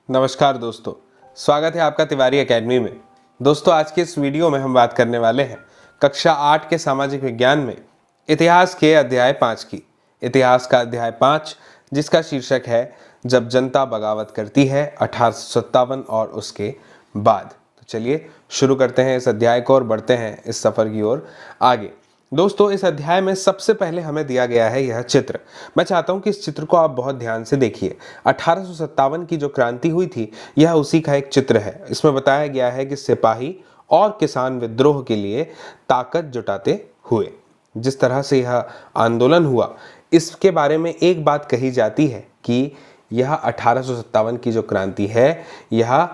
नमस्कार दोस्तों, स्वागत है आपका तिवारी एकेडमी में। दोस्तों, आज के इस वीडियो में हम बात करने वाले हैं कक्षा 8 के सामाजिक विज्ञान में इतिहास के अध्याय 5 की। इतिहास का अध्याय 5 जिसका शीर्षक है जब जनता बगावत करती है 1857 और उसके बाद। तो चलिए शुरू करते हैं इस अध्याय को और बढ़ते हैं इस सफ़र की ओर आगे। दोस्तों, इस अध्याय में सबसे पहले हमें दिया गया है यह चित्र। मैं चाहता हूं कि इस चित्र को आप बहुत ध्यान से देखिए। 1857 की जो क्रांति हुई थी यह उसी का एक चित्र है। इसमें बताया गया है कि सिपाही और किसान विद्रोह के लिए ताकत जुटाते हुए जिस तरह से यह आंदोलन हुआ, इसके बारे में एक बात कही जाती है कि यह 1857 की जो क्रांति है यह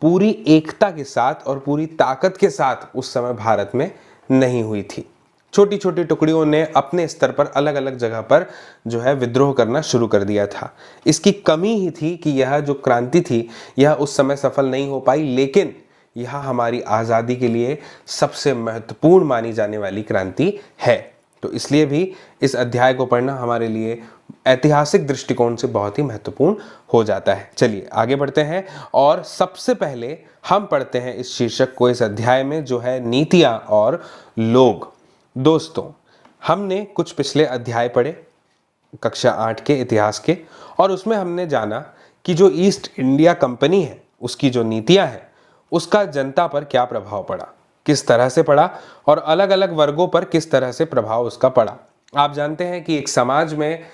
पूरी एकता के साथ और पूरी ताकत के साथ उस समय भारत में नहीं हुई थी। छोटी छोटी टुकड़ियों ने अपने स्तर पर अलग अलग जगह पर जो है विद्रोह करना शुरू कर दिया था। इसकी कमी ही थी कि यह जो क्रांति थी यह उस समय सफल नहीं हो पाई, लेकिन यह हमारी आज़ादी के लिए सबसे महत्वपूर्ण मानी जाने वाली क्रांति है। तो इसलिए भी इस अध्याय को पढ़ना हमारे लिए ऐतिहासिक दृष्टिकोण से बहुत ही महत्वपूर्ण हो जाता है। चलिए आगे बढ़ते हैं और सबसे पहले हम पढ़ते हैं इस शीर्षक को इस अध्याय में, जो है नीतियाँ और लोग। दोस्तों, हमने कुछ पिछले अध्याय पढ़े कक्षा 8 के इतिहास के, और उसमें हमने जाना कि जो ईस्ट इंडिया कंपनी है उसकी जो नीतियां हैं उसका जनता पर क्या प्रभाव पड़ा, किस तरह से पड़ा और अलग अलग वर्गों पर किस तरह से प्रभाव उसका पड़ा। आप जानते हैं कि एक समाज में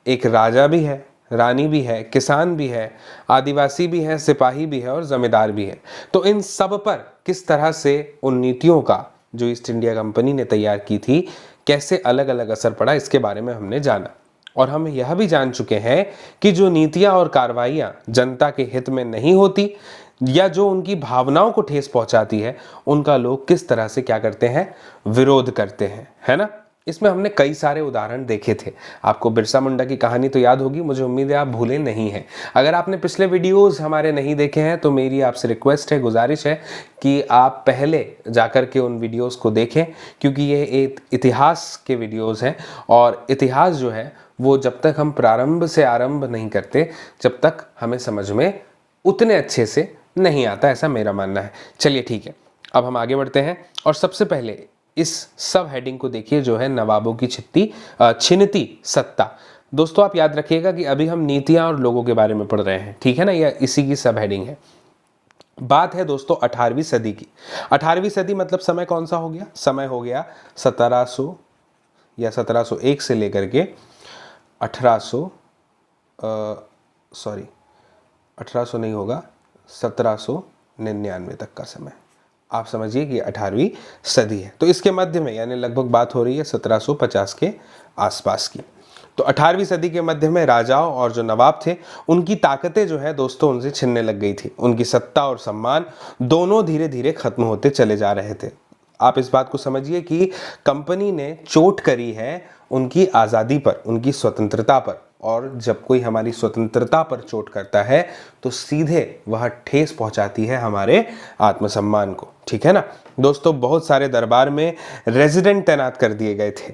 एक राजा भी है, रानी भी है, किसान भी है, आदिवासी भी है, सिपाही भी है और जमींदार भी है। तो इन सब पर किस तरह से उन नीतियों का जो ईस्ट इंडिया कंपनी ने तैयार की थी कैसे अलग अलग असर पड़ा, इसके बारे में हमने जाना। और हम यह भी जान चुके हैं कि जो नीतियां और कार्रवाइयां जनता के हित में नहीं होती या जो उनकी भावनाओं को ठेस पहुंचाती है, उनका लोग किस तरह से क्या करते हैं, विरोध करते हैं, है ना। इसमें हमने कई सारे उदाहरण देखे थे। आपको बिरसा मुंडा की कहानी तो याद होगी, मुझे उम्मीद है आप भूले नहीं हैं। अगर आपने पिछले वीडियोस हमारे नहीं देखे हैं तो मेरी आपसे रिक्वेस्ट है, गुजारिश है कि आप पहले जाकर के उन वीडियोस को देखें, क्योंकि ये एक इतिहास के वीडियोस हैं और इतिहास जो है वो जब तक हम प्रारंभ से आरंभ नहीं करते जब तक हमें समझ में उतने अच्छे से नहीं आता, ऐसा मेरा मानना है। चलिए ठीक है, अब हम आगे बढ़ते हैं और सबसे पहले इस सब हेडिंग को देखिए, जो है नवाबों की छिनती सत्ता। दोस्तों, आप याद रखिएगा कि अभी हम नीतियां और लोगों के बारे में पढ़ रहे हैं, ठीक है ना, यह इसी की सब हेडिंग है। बात है दोस्तों 18वीं सदी की। 18वीं सदी मतलब समय कौन सा हो गया, समय हो गया 1700 या 1701 से लेकर के 1800 नहीं होगा, 1799 तक का समय। आप समझिए कि 18वीं सदी है, तो इसके मध्य में यानी लगभग बात हो रही है 1750 के आसपास की। तो 18वीं सदी के मध्य में राजाओं और जो नवाब थे उनकी ताकतें जो है दोस्तों उनसे छिनने लग गई थी। उनकी सत्ता और सम्मान दोनों धीरे धीरे खत्म होते चले जा रहे थे। आप इस बात को समझिए कि कंपनी ने चोट करी है उनकी आज़ादी पर, उनकी स्वतंत्रता पर, और जब कोई हमारी स्वतंत्रता पर चोट करता है तो सीधे वह ठेस पहुंचाती है हमारे आत्मसम्मान को, ठीक है ना। दोस्तों, बहुत सारे दरबार में रेजिडेंट तैनात कर दिए गए थे।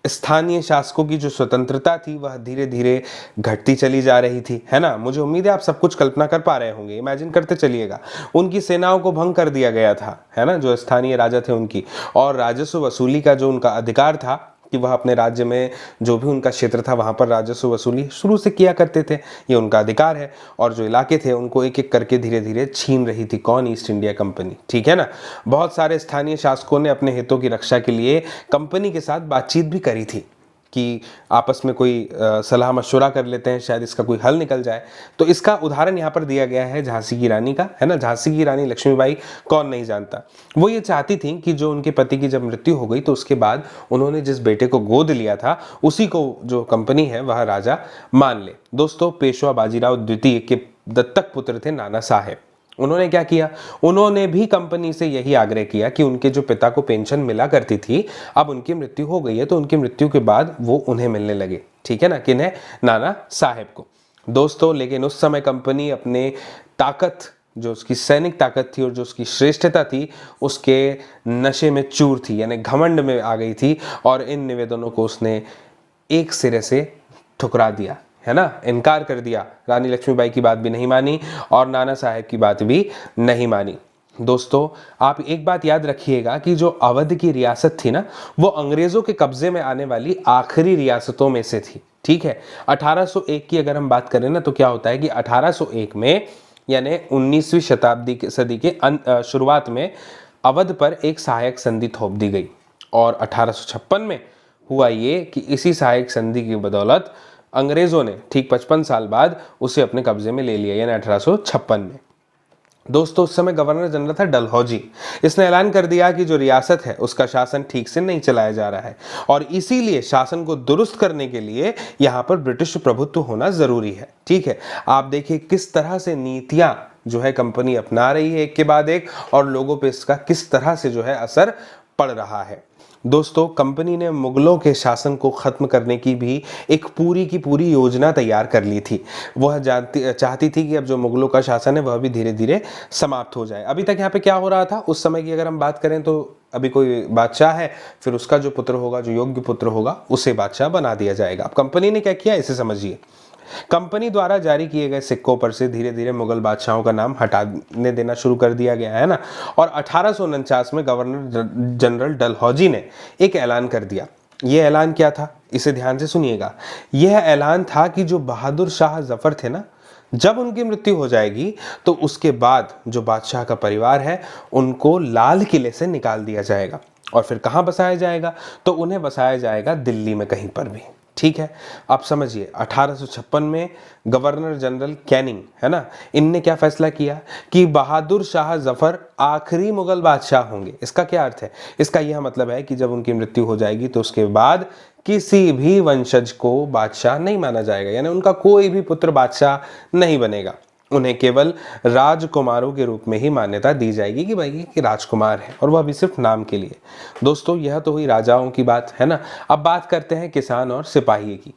स्थानीय शासकों की जो स्वतंत्रता थी वह धीरे धीरे घटती चली जा रही थी, है ना। मुझे उम्मीद है आप सब कुछ कल्पना कर पा रहे होंगे, इमेजिन करते चलिएगा। उनकी सेनाओं को भंग कर दिया गया था, है ना, जो स्थानीय राजा थे उनकी, और राजस्व वसूली का जो उनका अधिकार था कि वह अपने राज्य में जो भी उनका क्षेत्र था वहां पर राजस्व वसूली शुरू से किया करते थे, ये उनका अधिकार है। और जो इलाके थे उनको एक एक करके धीरे धीरे छीन रही थी कौन, ईस्ट इंडिया कंपनी, ठीक है ना। बहुत सारे स्थानीय शासकों ने अपने हितों की रक्षा के लिए कंपनी के साथ बातचीत भी करी थी कि आपस में कोई सलाह मशवरा कर लेते हैं, शायद इसका कोई हल निकल जाए। तो इसका उदाहरण यहाँ पर दिया गया है झांसी की रानी का, है ना। झांसी की रानी लक्ष्मीबाई कौन नहीं जानता। वो ये चाहती थी कि जो उनके पति की जब मृत्यु हो गई तो उसके बाद उन्होंने जिस बेटे को गोद लिया था उसी को जो कंपनी है वह राजा मान ले। दोस्तों, पेशवा बाजीराव द्वितीय के दत्तक पुत्र थे नाना साहेब। उन्होंने क्या किया, उन्होंने भी कंपनी से यही आग्रह किया कि उनके जो पिता को पेंशन मिला करती थी अब उनकी मृत्यु हो गई है तो उनकी मृत्यु के बाद वो उन्हें मिलने लगे, ठीक है ना, किन्हें, नाना साहेब को। दोस्तों, लेकिन उस समय कंपनी अपने ताकत, जो उसकी सैनिक ताकत थी और जो उसकी श्रेष्ठता थी, उसके नशे में चूर थी, यानी घमंड में आ गई थी, और इन निवेदनों को उसने एक सिरे से ठुकरा दिया, है ना, इनकार कर दिया। रानी लक्ष्मीबाई की बात भी नहीं मानी और नाना साहेब की बात भी नहीं मानी। दोस्तों, आप एक बात याद रखिएगा कि जो अवध की रियासत थी ना, वो अंग्रेजों के कब्जे में आने वाली आखिरी रियासतों में से थी। ठीक है, 1801 की अगर हम बात करें ना, तो क्या होता है कि 1801 में यानी 19वीं सदी के शुरुआत में अवध पर एक सहायक संधि थोप दी गई और 1856 में हुआ ये कि इसी सहायक संधि की बदौलत अंग्रेजों ने ठीक 55 साल बाद उसे अपने कब्जे में ले लिया, यानी 1856 में। दोस्तों, उस समय गवर्नर जनरल था डलहौजी। इसने ऐलान कर दिया कि जो रियासत है उसका शासन ठीक से नहीं चलाया जा रहा है और इसीलिए शासन को दुरुस्त करने के लिए यहाँ पर ब्रिटिश प्रभुत्व होना जरूरी है। ठीक है, आप देखिए किस तरह से नीतियां जो है कंपनी अपना रही है एक के बाद एक, और लोगों पे इसका किस तरह से जो है असर पड़ रहा है। दोस्तों, कंपनी ने मुगलों के शासन को खत्म करने की भी एक पूरी की पूरी योजना तैयार कर ली थी। वह चाहती थी कि अब जो मुगलों का शासन है वह भी धीरे धीरे समाप्त हो जाए। अभी तक यहाँ पे क्या हो रहा था उस समय की अगर हम बात करें, तो अभी कोई बादशाह है, फिर उसका जो पुत्र होगा, जो योग्य पुत्र होगा, उसे बादशाह बना दिया जाएगा। अब कंपनी ने क्या किया, इसे समझिए। कंपनी द्वारा जारी किए गए सिक्कों पर से धीरे धीरे मुगल बादशाहों का नाम हटाने देना शुरू कर दिया गया, है ना। और 1849 में गवर्नर जनरल डलहौजी ने एक ऐलान कर दिया। यह ऐलान क्या था, इसे ध्यान से सुनिएगा। यह ऐलान था कि जो बहादुर शाह जफर थे ना, जब उनकी मृत्यु हो जाएगी तो उसके बाद जो बादशाह का परिवार है उनको लाल किले से निकाल दिया जाएगा और फिर कहाँ बसाया जाएगा, तो उन्हें बसाया जाएगा दिल्ली में कहीं पर भी। ठीक है, आप समझिए 1856 में गवर्नर जनरल कैनिंग, है ना, इनने क्या फैसला किया कि बहादुर शाह जफर आखिरी मुगल बादशाह होंगे। इसका क्या अर्थ है, इसका यह मतलब है कि जब उनकी मृत्यु हो जाएगी तो उसके बाद किसी भी वंशज को बादशाह नहीं माना जाएगा, यानी उनका कोई भी पुत्र बादशाह नहीं बनेगा। उन्हें केवल राजकुमारों के रूप में ही मान्यता दी जाएगी कि भाई कि राजकुमार है, और वह भी सिर्फ नाम के लिए। दोस्तों, यह तो हुई राजाओं की बात, है ना। अब बात करते हैं किसान और सिपाही की।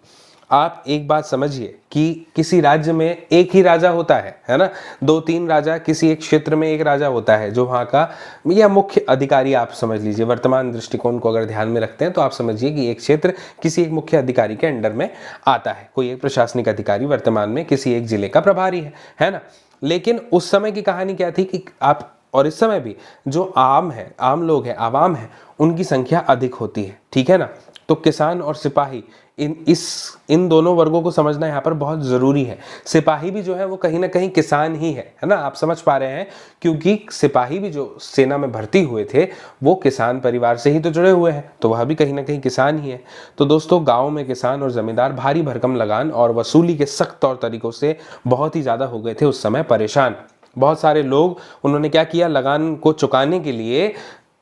आप एक बात समझिए कि किसी राज्य में एक ही राजा होता है ना, 2-3 राजा, किसी एक क्षेत्र में एक राजा होता है जो वहाँ का या मुख्य अधिकारी, आप समझ लीजिए। वर्तमान दृष्टिकोण को अगर ध्यान में रखते हैं तो आप समझिए कि एक क्षेत्र किसी एक मुख्य अधिकारी के अंडर में आता है। कोई एक प्रशासनिक अधिकारी वर्तमान में किसी एक जिले का प्रभारी है ना। लेकिन उस समय की कहानी क्या थी कि आप, और इस समय भी जो आम लोग हैं, आवाम है, उनकी संख्या अधिक होती है। ठीक है ना। तो किसान और सिपाही, इन दोनों वर्गों को समझना यहाँ पर बहुत जरूरी है। सिपाही भी जो है वो कहीं ना कहीं किसान ही है ना, आप समझ पा रहे हैं, क्योंकि सिपाही भी जो सेना में भर्ती हुए थे वो किसान परिवार से ही तो जुड़े हुए हैं, तो वह भी कहीं ना कहीं किसान ही है। तो दोस्तों, गाँव में किसान और जमींदार भारी भरकम लगान और वसूली के सख्त तौर तरीकों से बहुत ही ज्यादा हो गए थे उस समय परेशान। बहुत सारे लोग, उन्होंने क्या किया, लगान को चुकाने के लिए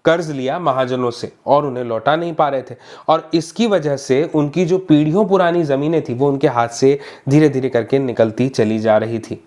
कर्ज लिया महाजनों से और उन्हें लौटा नहीं पा रहे थे, और इसकी वजह से उनकी जो पीढ़ियों पुरानी जमीनें थी वो उनके हाथ से धीरे धीरे करके निकलती चली जा रही थी।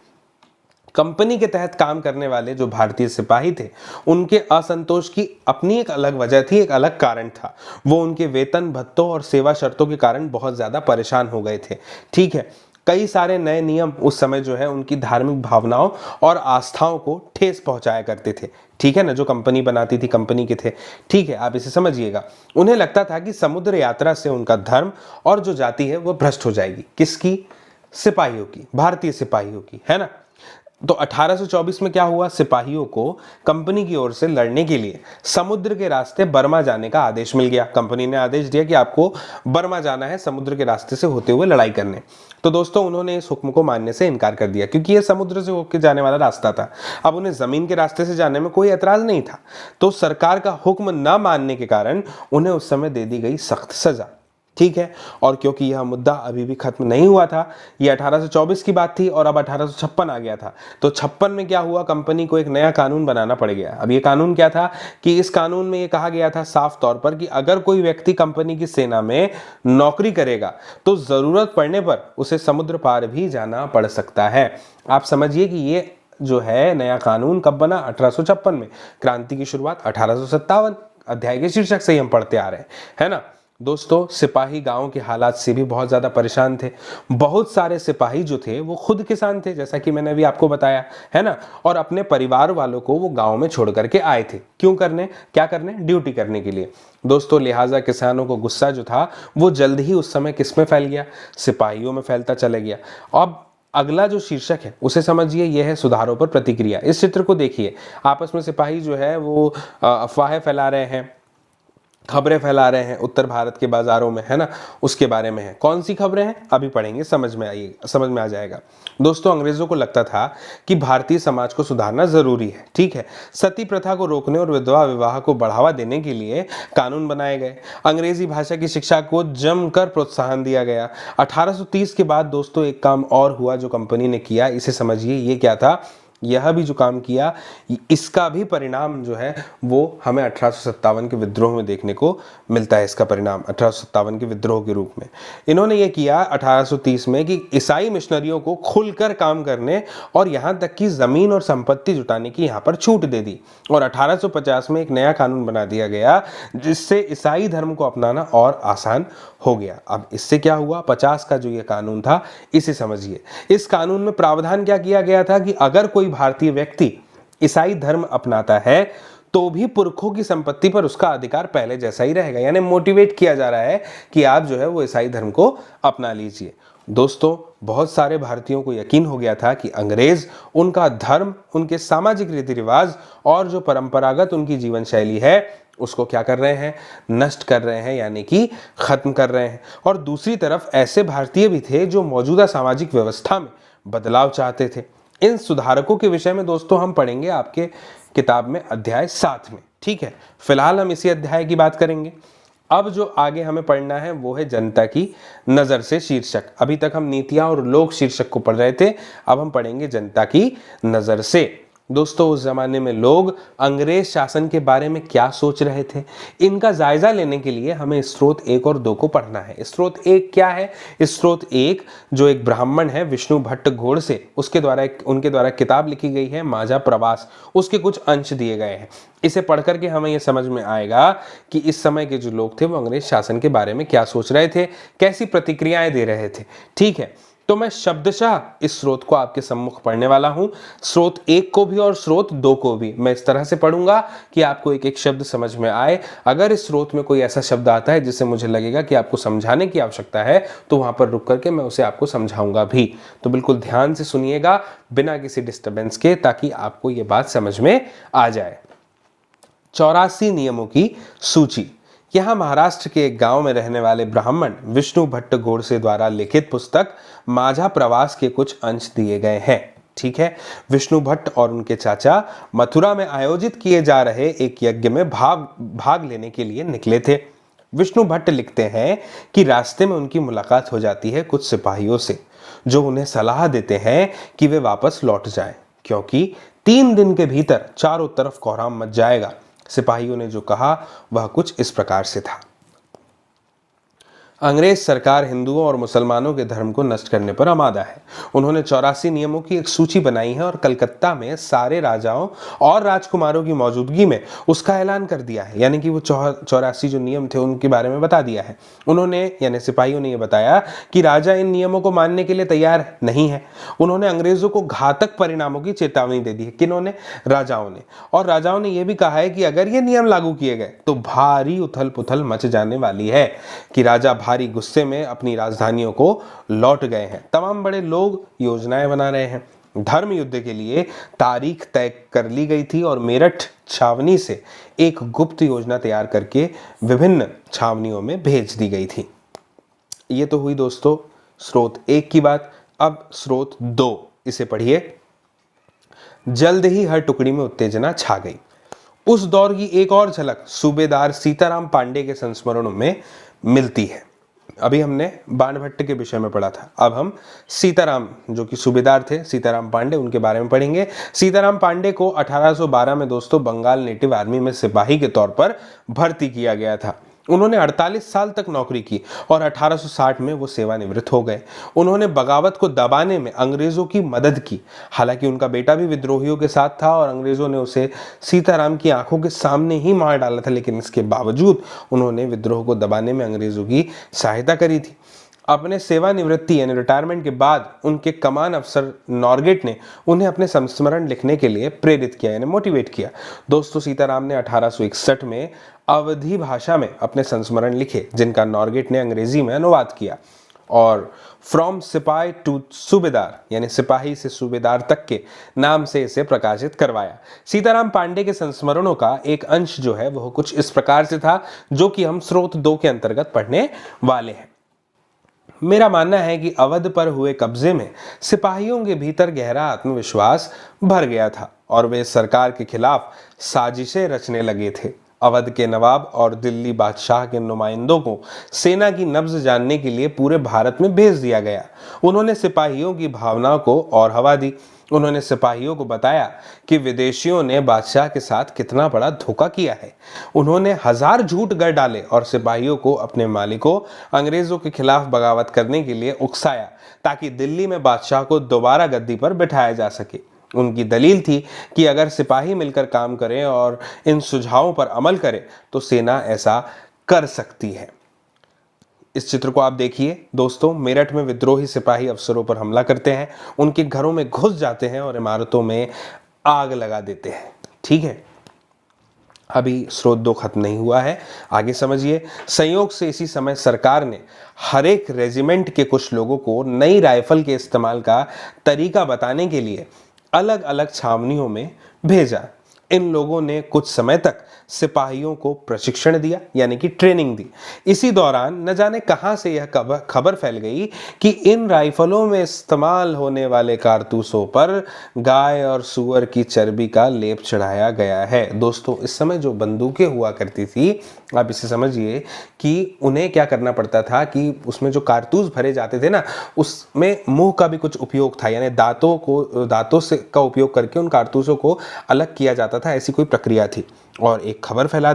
कंपनी के तहत काम करने वाले जो भारतीय सिपाही थे, उनके असंतोष की अपनी एक अलग वजह थी, एक अलग कारण था। वो उनके वेतन भत्तों और सेवा शर्तों के कारण बहुत ज्यादा परेशान हो गए थे। ठीक है, कई सारे नए नियम उस समय जो है उनकी धार्मिक भावनाओं और आस्थाओं को ठेस पहुंचाया करते थे। ठीक है ना, जो कंपनी बनाती थी, कंपनी के थे। ठीक है, आप इसे समझिएगा। उन्हें लगता था कि समुद्र यात्रा से उनका धर्म और जो जाति है वो भ्रष्ट हो जाएगी। किसकी? सिपाहियों की, भारतीय सिपाहियों की, है ना। तो 1824 में क्या हुआ, सिपाहियों को कंपनी की ओर से लड़ने के लिए समुद्र के रास्ते बर्मा जाने का आदेश मिल गया। कंपनी ने आदेश दिया कि आपको बर्मा जाना है, समुद्र के रास्ते से होते हुए लड़ाई करने। तो दोस्तों, उन्होंने इस हुक्म को मानने से इनकार कर दिया, क्योंकि यह समुद्र से होकर जाने वाला रास्ता था। अब उन्हें जमीन के रास्ते से जाने में कोई एतराज नहीं था। तो सरकार का हुक्म न मानने के कारण उन्हें उस समय दे दी गई सख्त सजा। ठीक है, और क्योंकि यह मुद्दा अभी भी खत्म नहीं हुआ था, यह 1824 की बात थी और अब 1856 आ गया था। तो 56 में क्या हुआ, कंपनी को एक नया कानून बनाना पड़ गया। अब ये कानून क्या था कि इस कानून में ये कहा गया था साफ तौर पर कि अगर कोई व्यक्ति कंपनी की सेना में नौकरी करेगा तो जरूरत पड़ने पर उसे समुद्र पार भी जाना पड़ सकता है। आप समझिए कि ये जो है नया कानून कब बना, 1856 में। क्रांति की शुरुआत 1857 अध्याय के शीर्षक से ही हम पढ़ते आ रहे हैं, है ना। दोस्तों सिपाही गांव के हालात से भी बहुत ज़्यादा परेशान थे। बहुत सारे सिपाही जो थे वो खुद किसान थे, जैसा कि मैंने अभी आपको बताया है ना, और अपने परिवार वालों को वो गांव में छोड़ करके आए थे। क्यों करने, क्या करने, ड्यूटी करने के लिए। दोस्तों लिहाजा किसानों को गुस्सा जो था वो जल्द ही उस समय किस में फैल गया, सिपाहियों में फैलता चला गया। अब अगला जो शीर्षक है उसे समझिए, यह है सुधारों पर प्रतिक्रिया। इस चित्र को देखिए, आपस में सिपाही जो है वो अफवाहें फैला रहे हैं, खबरें फैला रहे हैं उत्तर भारत के बाजारों में, है ना, उसके बारे में है। कौन सी खबरें हैं अभी पढ़ेंगे, समझ में आ जाएगा। दोस्तों अंग्रेजों को लगता था कि भारतीय समाज को सुधारना जरूरी है, ठीक है। सती प्रथा को रोकने और विधवा विवाह को बढ़ावा देने के लिए कानून बनाए गए। अंग्रेजी भाषा की शिक्षा को जमकर प्रोत्साहन दिया गया। 1830 के बाद दोस्तों एक काम और हुआ जो कंपनी ने किया, इसे समझिए ये क्या था। यह भी जो काम किया इसका भी परिणाम जो है वो हमें 1857 के विद्रोह में देखने को मिलता है। इसका परिणाम 1857 के विद्रोह के रूप में इन्होंने ये किया 1830 में कि ईसाई मिशनरियों को खुलकर काम करने और यहाँ तक कि जमीन और संपत्ति जुटाने की यहाँ पर छूट दे दी। और 1850 में एक नया कानून बना दिया गया जिससे ईसाई धर्म को अपनाना और आसान हो गया। अब इससे क्या हुआ, 50 का जो ये कानून था इसे समझिए। इस कानून में प्रावधान क्या किया गया था कि अगर कोई भारतीय व्यक्ति ईसाई धर्म अपनाता है तो भी पुरखों की संपत्ति पर उसका अधिकार पहले जैसा ही रहेगा। यानी मोटिवेट किया जा रहा है कि आप जो है वो ईसाई धर्म को अपना लीजिए। दोस्तों बहुत सारे भारतीयों को यकीन हो गया था कि अंग्रेज उनका धर्म, उनके सामाजिक रीति रिवाज और जो परंपरागत उनकी जीवन शैली है उसको क्या कर रहे हैं, नष्ट कर रहे हैं, यानी कि खत्म कर रहे हैं। और दूसरी तरफ ऐसे भारतीय भी थे जो मौजूदा सामाजिक व्यवस्था में बदलाव चाहते थे। इन सुधारकों के विषय में दोस्तों हम पढ़ेंगे आपके किताब में अध्याय 7 में, ठीक है। फिलहाल हम इसी अध्याय की बात करेंगे। अब जो आगे हमें पढ़ना है वो है जनता की नजर से शीर्षक। अभी तक हम नीतियां और लोक शीर्षक को पढ़ रहे थे, अब हम पढ़ेंगे जनता की नजर से। दोस्तों उस जमाने में लोग अंग्रेज शासन के बारे में क्या सोच रहे थे, इनका जायजा लेने के लिए हमें स्रोत 1 और 2 को पढ़ना है। स्रोत 1 क्या है, स्रोत 1 जो एक ब्राह्मण है विष्णु भट्ट घोड़ से, उनके द्वारा किताब लिखी गई है माझा प्रवास, उसके कुछ अंश दिए गए हैं। इसे पढ़ करके हमें यह समझ में आएगा कि इस समय के जो लोग थे वो अंग्रेज शासन के बारे में क्या सोच रहे थे, कैसी प्रतिक्रियाएं दे रहे थे, ठीक है। तो मैं शब्दशः इस स्रोत को आपके सम्मुख पढ़ने वाला हूं। स्रोत 1 को भी और स्रोत 2 को भी मैं इस तरह से पढ़ूंगा कि आपको एक एक शब्द समझ में आए। अगर इस स्रोत में कोई ऐसा शब्द आता है जिससे मुझे लगेगा कि आपको समझाने की आवश्यकता है तो वहां पर रुक करके मैं उसे आपको समझाऊंगा भी। तो बिल्कुल ध्यान से सुनिएगा बिना किसी डिस्टर्बेंस के, ताकि आपको ये बात समझ में आ जाए। 84 नियमों की सूची। यहाँ महाराष्ट्र के एक गांव में रहने वाले ब्राह्मण विष्णु भट्ट गोडसे द्वारा लिखित पुस्तक माझा प्रवास के कुछ अंश दिए गए हैं, ठीक है। विष्णु भट्ट और उनके चाचा मथुरा में आयोजित किए जा रहे एक यज्ञ में भाग लेने के लिए निकले थे। विष्णु भट्ट लिखते हैं कि रास्ते में उनकी मुलाकात हो जाती है कुछ सिपाहियों से जो उन्हें सलाह देते हैं कि वे वापस लौट जाएं, क्योंकि 3 दिन के भीतर चारों तरफ कोहराम मच जाएगा। सिपाहियों ने जो कहा वह कुछ इस प्रकार से था। अंग्रेज सरकार हिंदुओं और मुसलमानों के धर्म को नष्ट करने पर आमादा है। उन्होंने 84 नियमों की एक सूची बनाई है और कलकत्ता में सारे राजाओं और राजकुमारों की मौजूदगी में उसका ऐलान कर दिया है। यानी कि वो 84 जो नियम थे उनके बारे में बता दिया है। उन्होंने यानी सिपाहियों ने ये बताया कि राजा इन नियमों को मानने के लिए तैयार नहीं है। उन्होंने अंग्रेजों को घातक परिणामों की चेतावनी दे दी है। किन्होंने, राजाओं ने। और राजाओं ने यह भी कहा है कि अगर ये नियम लागू किए गए तो भारी उथल पुथल मच जाने वाली है, कि राजा भारी गुस्से में अपनी राजधानियों को लौट गए हैं। तमाम बड़े लोग योजनाएं बना रहे हैं। धर्म युद्ध के लिए तारीख तय कर ली गई थी और मेरठ छावनी से एक गुप्त योजना तैयार करके विभिन्न छावनियों में भेज दी गई थी। ये तो हुई दोस्तों स्रोत 1 की बात। अब स्रोत 2, इसे पढ़िए। जल्द ही हर टुकड़ी में उत्तेजना छा गई। उस दौर की एक और झलक सूबेदार सीताराम पांडे के संस्मरणों में मिलती है। अभी हमने बाणभट्ट के विषय में पढ़ा था, अब हम सीताराम जो कि सूबेदार थे, सीताराम पांडे, उनके बारे में पढ़ेंगे। सीताराम पांडे को 1812 में दोस्तों बंगाल नेटिव आर्मी में सिपाही के तौर पर भर्ती किया गया था। उन्होंने 48 साल तक नौकरी की और 1860 में वो सेवानिवृत्त हो गए। उन्होंने बगावत को दबाने में अंग्रेजों की मदद की। हालांकि उनका बेटा भी विद्रोहियों के साथ था और अंग्रेजों ने उसे सीताराम की आंखों के सामने ही मार डाला था, लेकिन इसके बावजूद उन्होंने विद्रोह को दबाने में अंग्रेजों की सहायता करी थी। अपने सेवानिवृत्ति यानी रिटायरमेंट के बाद उनके कमान अफसर नॉरगेट ने उन्हें अपने संस्मरण लिखने के लिए प्रेरित किया यानी मोटिवेट किया। दोस्तों, सीताराम ने 1861 में अवधी भाषा में अपने संस्मरण लिखे, जिनका नॉरगेट ने अंग्रेजी में अनुवाद किया और फ्रॉम सिपाही टू सूबेदार यानी सिपाही से सूबेदार तक के नाम से इसे प्रकाशित करवाया। सीताराम पांडे के संस्मरणों का एक अंश जो है वह कुछ इस प्रकार से था, जो कि हम स्रोत 2 के अंतर्गत पढ़ने वाले हैं। मेरा मानना है कि अवध पर हुए कब्जे में सिपाहियों के भीतर गहरा आत्मविश्वास भर गया था और वे सरकार के खिलाफ साजिशें रचने लगे थे। अवध के नवाब और दिल्ली बादशाह के नुमाइंदों को सेना की नब्ज जानने के लिए पूरे भारत में भेज दिया गया। उन्होंने सिपाहियों की भावना को और हवा दी। उन्होंने सिपाहियों को बताया कि विदेशियों ने बादशाह के साथ कितना बड़ा धोखा किया है। उन्होंने 1000 झूठ गढ़ डाले और सिपाहियों को अपने मालिकों अंग्रेजों के खिलाफ बगावत करने के लिए उकसाया, ताकि दिल्ली में बादशाह को दोबारा गद्दी पर बिठाया जा सके। उनकी दलील थी कि अगर सिपाही मिलकर काम करें और इन सुझावों पर अमल करें तो सेना ऐसा कर सकती है। इस चित्र को आप देखिए दोस्तों, मेरठ में विद्रोही सिपाही अफसरों पर हमला करते हैं, उनके घरों में घुस जाते हैं और इमारतों में आग लगा देते हैं। ठीक है, अभी स्रोत 2 खत्म नहीं हुआ है, आगे समझिए। संयोग से इसी समय सरकार ने हर एक रेजिमेंट के कुछ लोगों को नई राइफल के इस्तेमाल का तरीका बताने के लिए अलग अलग छावनियों में भेजा। इन लोगों ने कुछ समय तक सिपाहियों को प्रशिक्षण दिया यानी कि ट्रेनिंग दी। इसी दौरान न जाने कहां से यह खबर फैल गई कि इन राइफलों में इस्तेमाल होने वाले कारतूसों पर गाय और सूअर की चर्बी का लेप चढ़ाया गया है। दोस्तों, इस समय जो बंदूकें हुआ करती थी, आप इसे समझिए कि उन्हें क्या करना पड़ता था कि उसमें जो कारतूस भरे जाते थे ना, उसमें मुंह का भी कुछ उपयोग था, यानी दांतों से का उपयोग करके उन कारतूसों को अलग किया जाता था। ऐसी कोई प्रक्रिया थी और एक खबर फैला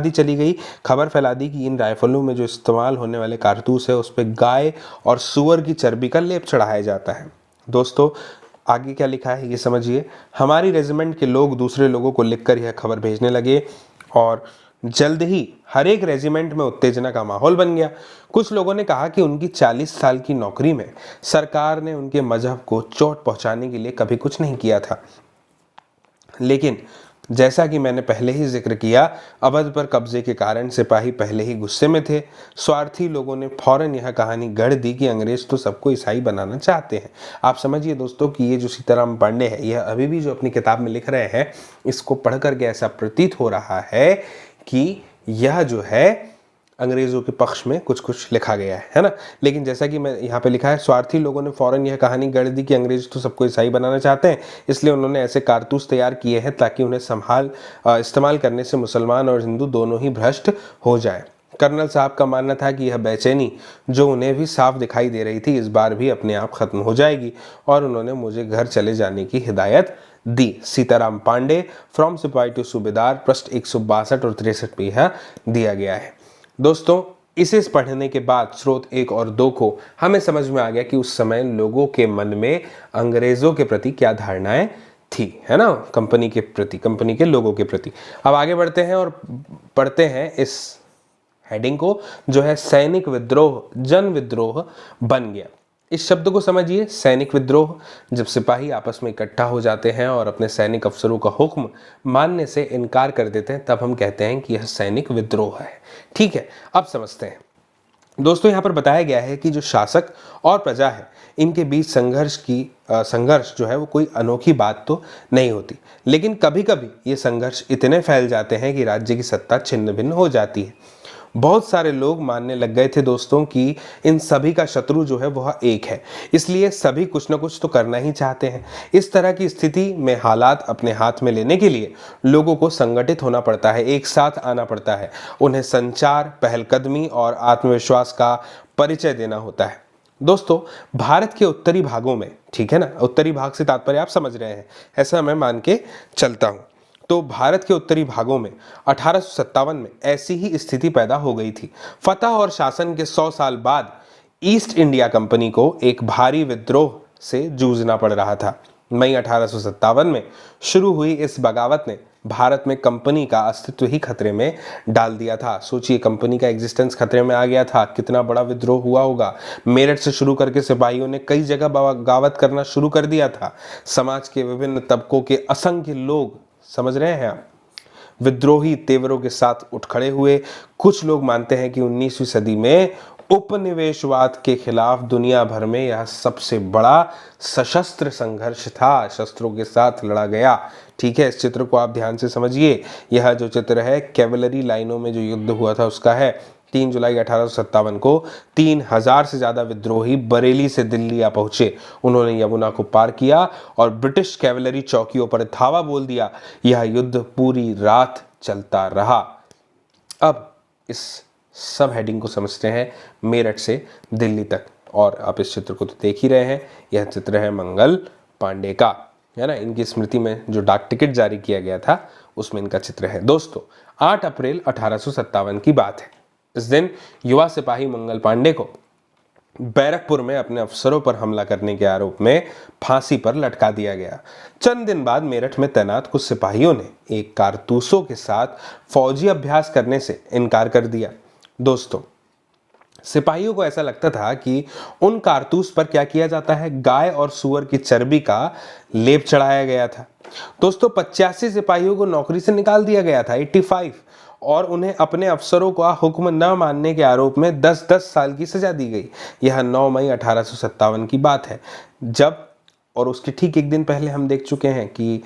दी कि इन राइफलों में जो इस्तेमाल होने वाले कारतूस है उस पर गाय और सूअर की चर्बी का लेप चढ़ाया जाता है। दोस्तों, आगे क्या लिखा है ये समझिए। हमारी रेजिमेंट के लोग दूसरे लोगों को लिखकर यह खबर भेजने लगे और जल्द ही हर एक रेजिमेंट में उत्तेजना का माहौल बन गया। कुछ लोगों ने कहा कि उनकी 40 साल की नौकरी में सरकार ने उनके मजहब को चोट पहुंचाने के लिए कभी कुछ नहीं किया था, लेकिन जैसा कि मैंने पहले ही जिक्र किया, अवध पर कब्जे के कारण सिपाही पहले ही गुस्से में थे। स्वार्थी लोगों ने फौरन यह कहानी गढ़ दी कि अंग्रेज तो सबको ईसाई बनाना चाहते हैं। आप समझिए दोस्तों कि ये जो सीताराम पांडे है, यह अभी भी जो अपनी किताब में लिख रहे हैं, इसको पढ़ करके ऐसा प्रतीत हो रहा है कि यह जो है अंग्रेजों के पक्ष में कुछ कुछ लिखा गया है ना। लेकिन जैसा कि मैं यहाँ पे लिखा है, स्वार्थी लोगों ने फौरन यह कहानी गढ़ दी कि अंग्रेज तो सबको ईसाई बनाना चाहते हैं, इसलिए उन्होंने ऐसे कारतूस तैयार किए हैं ताकि उन्हें इस्तेमाल करने से मुसलमान और हिंदू दोनों ही भ्रष्ट हो जाए। कर्नल साहब का मानना था कि यह बेचैनी जो उन्हें भी साफ दिखाई दे रही थी, इस बार भी अपने आप खत्म हो जाएगी और उन्होंने मुझे घर चले जाने की हिदायत दी। सीताराम पांडे फ्रॉम सिपाही टू सूबेदार, पृष्ठ 162 और 63 पे यह दिया गया है। दोस्तों, इसे पढ़ने के बाद स्रोत 1 और 2 को हमें समझ में आ गया कि उस समय लोगों के मन में अंग्रेजों के प्रति क्या धारणाएं थी, है ना, कंपनी के प्रति, कंपनी के लोगों के प्रति। अब आगे बढ़ते हैं और पढ़ते हैं इस हेडिंग को, जो है सैनिक विद्रोह जन विद्रोह बन गया। इस शब्द को समझिए, सैनिक विद्रोह, जब सिपाही आपस में इकट्ठा हो जाते हैं और अपने सैनिक अफसरों का हुक्म मानने से इनकार कर देते हैं, तब हम कहते हैं कि यह सैनिक विद्रोह है। ठीक है, अब समझते हैं। दोस्तों, यहाँ पर बताया गया है कि जो शासक और प्रजा है, इनके बीच संघर्ष जो है वो कोई अनोखी बात तो नहीं होती, लेकिन कभी कभी ये संघर्ष इतने फैल जाते हैं कि राज्य की सत्ता छिन्न भिन्न हो जाती है। बहुत सारे लोग मानने लग गए थे दोस्तों कि इन सभी का शत्रु जो है वह एक है, इसलिए सभी कुछ न कुछ तो करना ही चाहते हैं। इस तरह की स्थिति में हालात अपने हाथ में लेने के लिए लोगों को संगठित होना पड़ता है, एक साथ आना पड़ता है। उन्हें संचार, पहलकदमी और आत्मविश्वास का परिचय देना होता है। दोस्तों, भारत के उत्तरी भागों में, ठीक है ना, उत्तरी भाग से तात्पर्य आप समझ रहे हैं, ऐसा मैं मान के चलता हूँ, तो भारत के उत्तरी भागों में 1857 में ऐसी ही स्थिति पैदा हो गई थी। फतह और शासन के 100 साल बाद ईस्ट इंडिया कंपनी को एक भारी विद्रोह से जूझना पड़ रहा था। मई 1857 में शुरू हुई इस बगावत ने भारत में कंपनी का अस्तित्व ही खतरे में डाल दिया था। सोचिए, कंपनी का एग्जिस्टेंस खतरे में आ गया था, कितना बड़ा विद्रोह हुआ होगा। मेरठ से शुरू करके सिपाहियों ने कई जगह बगावत करना शुरू कर दिया था। समाज के विभिन्न तबकों के असंख्य लोग, समझ रहे हैं आप, विद्रोही तेवरों के साथ उठ खड़े हुए। कुछ लोग मानते हैं कि 19वीं सदी में उपनिवेशवाद के खिलाफ दुनिया भर में यह सबसे बड़ा सशस्त्र संघर्ष था, शस्त्रों के साथ लड़ा गया। ठीक है, इस चित्र को आप ध्यान से समझिए। यह जो चित्र है कैवलरी लाइनों में जो युद्ध हुआ था उसका है। 3 जुलाई 1857 को 3000 से ज्यादा विद्रोही बरेली से दिल्ली आ पहुंचे। उन्होंने यमुना को पार किया और ब्रिटिश कैवलरी चौकियों पर धावा बोल दिया। यह युद्ध पूरी रात चलता रहा। अब इस सब हेडिंग को समझते हैं मेरठ से दिल्ली तक। और आप इस चित्र को तो देख ही रहे हैं, यह चित्र है मंगल पांडे का, है ना। इनकी स्मृति में जो डाक टिकट जारी किया गया था उसमें इनका चित्र है। दोस्तों, 8 अप्रैल 1857 की बात है। इस दिन युवा सिपाही मंगल पांडे को बैरकपुर में अपने अफसरों पर हमला करने के आरोप में फांसी पर लटका दिया गया। चंद दिन बाद मेरठ में तैनात कुछ सिपाहियों ने एक कारतूसों के साथ फौजी अभ्यास करने से इनकार कर दिया। दोस्तों, सिपाहियों को ऐसा लगता था कि उन कारतूस पर क्या किया जाता है, गाय और सुअर की चर्बी का लेप चढ़ाया गया था। दोस्तों, 85 सिपाहियों को नौकरी से निकाल दिया गया था, 85, और उन्हें अपने अफसरों का हुक्म न मानने के आरोप में 10-10 साल की सजा दी गई। यह 9 मई 1857 की बात है, जब, और उसके ठीक एक दिन पहले हम देख चुके हैं कि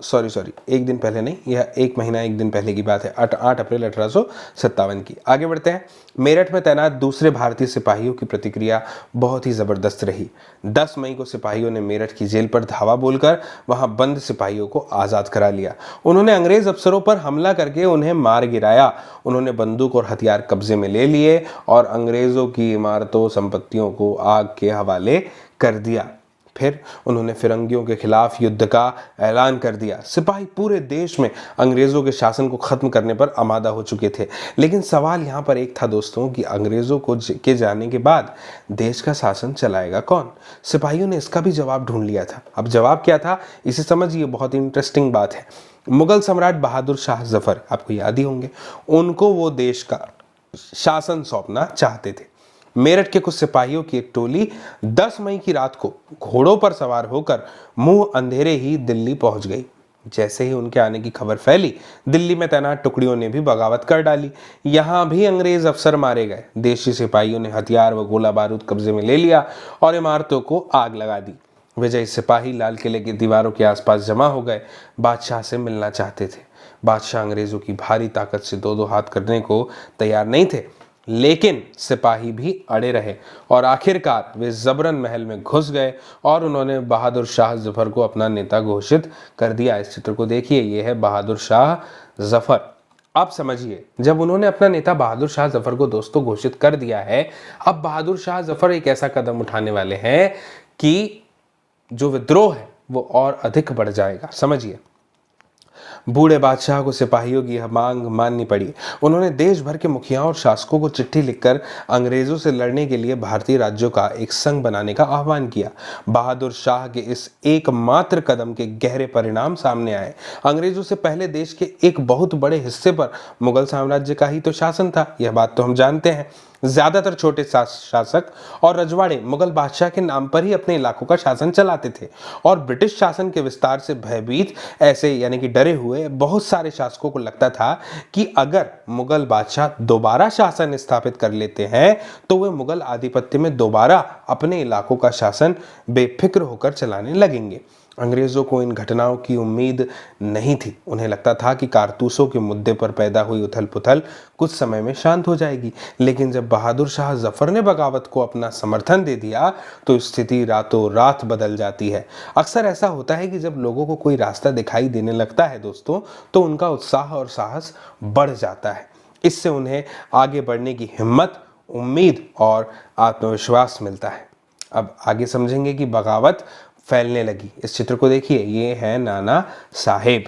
सॉरी एक दिन पहले नहीं, यह 1 महीना 1 दिन पहले की बात है, 8 अप्रैल 1857 की। आगे बढ़ते हैं। मेरठ में तैनात दूसरे भारतीय सिपाहियों की प्रतिक्रिया बहुत ही ज़बरदस्त रही। 10 मई को सिपाहियों ने मेरठ की जेल पर धावा बोलकर वहां बंद सिपाहियों को आज़ाद करा लिया। उन्होंने अंग्रेज अफसरों पर हमला करके उन्हें मार गिराया। उन्होंने बंदूक और हथियार कब्जे में ले लिए और अंग्रेज़ों की इमारतों, संपत्तियों को आग के हवाले कर दिया। फिर उन्होंने फिरंगियों के खिलाफ युद्ध का ऐलान कर दिया। सिपाही पूरे देश में अंग्रेजों के शासन को खत्म करने पर आमादा हो चुके थे। लेकिन सवाल यहाँ पर एक था दोस्तों कि अंग्रेजों के जाने के बाद देश का शासन चलाएगा कौन? सिपाहियों ने इसका भी जवाब ढूंढ लिया था। अब जवाब क्या था, इसे समझिए, बहुत ही इंटरेस्टिंग बात है। मुगल सम्राट बहादुर शाह जफर, आपको याद ही होंगे, उनको वो देश का शासन सौंपना चाहते थे। मेरठ के कुछ सिपाहियों की एक टोली 10 मई की रात को घोड़ों पर सवार होकर मुंह अंधेरे ही दिल्ली पहुंच गई। जैसे ही उनके आने की खबर फैली, दिल्ली में तैनात टुकड़ियों ने भी बगावत कर डाली। यहां भी अंग्रेज अफसर मारे गए। देशी सिपाहियों ने हथियार व गोला बारूद कब्जे में ले लिया और इमारतों को आग लगा दी। विजयी सिपाही लाल किले की दीवारों के आसपास जमा हो गए, बादशाह से मिलना चाहते थे। बादशाह अंग्रेजों की भारी ताकत से दो हाथ करने को तैयार नहीं थे, लेकिन सिपाही भी अड़े रहे और आखिरकार वे जबरन महल में घुस गए और उन्होंने बहादुर शाह जफर को अपना नेता घोषित कर दिया। इस चित्र को देखिए, ये है बहादुर शाह जफर। अब समझिए, जब उन्होंने अपना नेता बहादुर शाह जफर को दोस्तों घोषित कर दिया है, अब बहादुर शाह जफर एक ऐसा कदम उठाने वाले हैं कि जो विद्रोह है वो और अधिक बढ़ जाएगा। समझिए, बूढ़े बादशाह को सिपाहियों की यह मांग माननी पड़ी। उन्होंने देश भर के मुखियाओं और शासकों को चिट्ठी लिखकर अंग्रेजों से लड़ने के लिए भारतीय राज्यों का एक संघ बनाने का आह्वान किया। बहादुर शाह के इस एकमात्र कदम के गहरे परिणाम सामने आए। अंग्रेजों से पहले देश के एक बहुत बड़े हिस्से पर मुगल साम्राज्य का ही तो शासन था, यह बात तो हम जानते हैं। ज्यादातर छोटे शासक और रजवाड़े मुगल बादशाह के नाम पर ही अपने इलाकों का शासन चलाते थे और ब्रिटिश शासन के विस्तार से भयभीत, ऐसे यानी कि डरे हुए बहुत सारे शासकों को लगता था कि अगर मुगल बादशाह दोबारा शासन स्थापित कर लेते हैं तो वे मुगल आधिपत्य में दोबारा अपने इलाकों का शासन बेफिक्र होकर चलाने लगेंगे। अंग्रेजों को इन घटनाओं की उम्मीद नहीं थी। उन्हें लगता था कि कारतूसों के मुद्दे पर पैदा हुई उथल पुथल कुछ समय में शांत हो जाएगी, लेकिन जब बहादुर शाह जफर ने बगावत को अपना समर्थन दे दिया तो स्थिति रातों रात बदल जाती है। अक्सर ऐसा होता है कि जब लोगों को कोई रास्ता दिखाई देने लगता है दोस्तों, तो उनका उत्साह और साहस बढ़ जाता है। इससे उन्हें आगे बढ़ने की हिम्मत, उम्मीद और आत्मविश्वास मिलता है। अब आगे समझेंगे कि बगावत फैलने लगी। इस चित्र को देखिए, ये है नाना साहेब,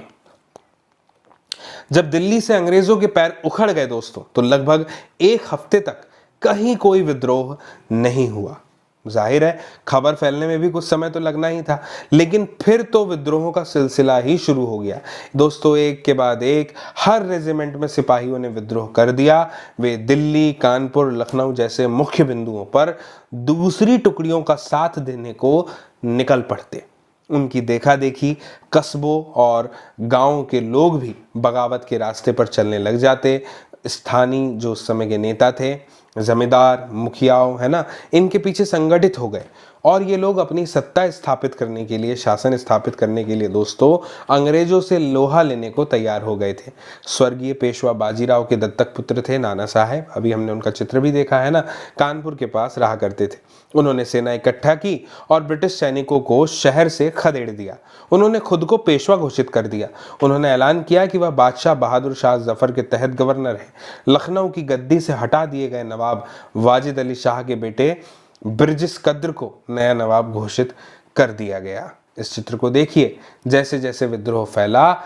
जब दिल्ली से अंग्रेजों के पैर उखड़ गए दोस्तों, तो लगभग एक हफ्ते तक कहीं कोई विद्रोह नहीं हुआ। जाहिर है खबर फैलने में भी कुछ समय तो लगना ही था, लेकिन फिर तो विद्रोहों का सिलसिला ही शुरू हो गया दोस्तों। एक के बाद एक हर रेजिमेंट में सिपाहियों ने विद्रोह कर दिया। वे दिल्ली, कानपुर, लखनऊ जैसे मुख्य बिंदुओं पर दूसरी टुकड़ियों का साथ देने को निकल पड़ते। उनकी देखा देखी कस्बों और गांवों के लोग भी बगावत के रास्ते पर चलने लग जाते। स्थानीय जो उस समय के नेता थे, जमींदार, मुखियाओं, है ना, इनके पीछे संगठित हो गए और ये लोग अपनी सत्ता स्थापित करने के लिए, शासन स्थापित करने के लिए दोस्तों अंग्रेजों से लोहा लेने को तैयार हो गए थे। स्वर्गीय पेशवा बाजीराव के दत्तक पुत्र थे नाना साहेब, अभी हमने उनका चित्र भी देखा है ना, कानपुर के पास रहा करते थे। उन्होंने सेना इकट्ठा की और ब्रिटिश सैनिकों को शहर से खदेड़ दिया। उन्होंने खुद को पेशवा घोषित कर दिया। उन्होंने ऐलान किया कि वह बादशाह बहादुर शाह जफर के तहत गवर्नर है। लखनऊ की गद्दी से हटा दिए गए नवाब वाजिद अली शाह के बेटे ब्रिजिस कद्र को नया नवाब घोषित कर दिया गया। इस चित्र को देखिए, जैसे जैसे विद्रोह फैला,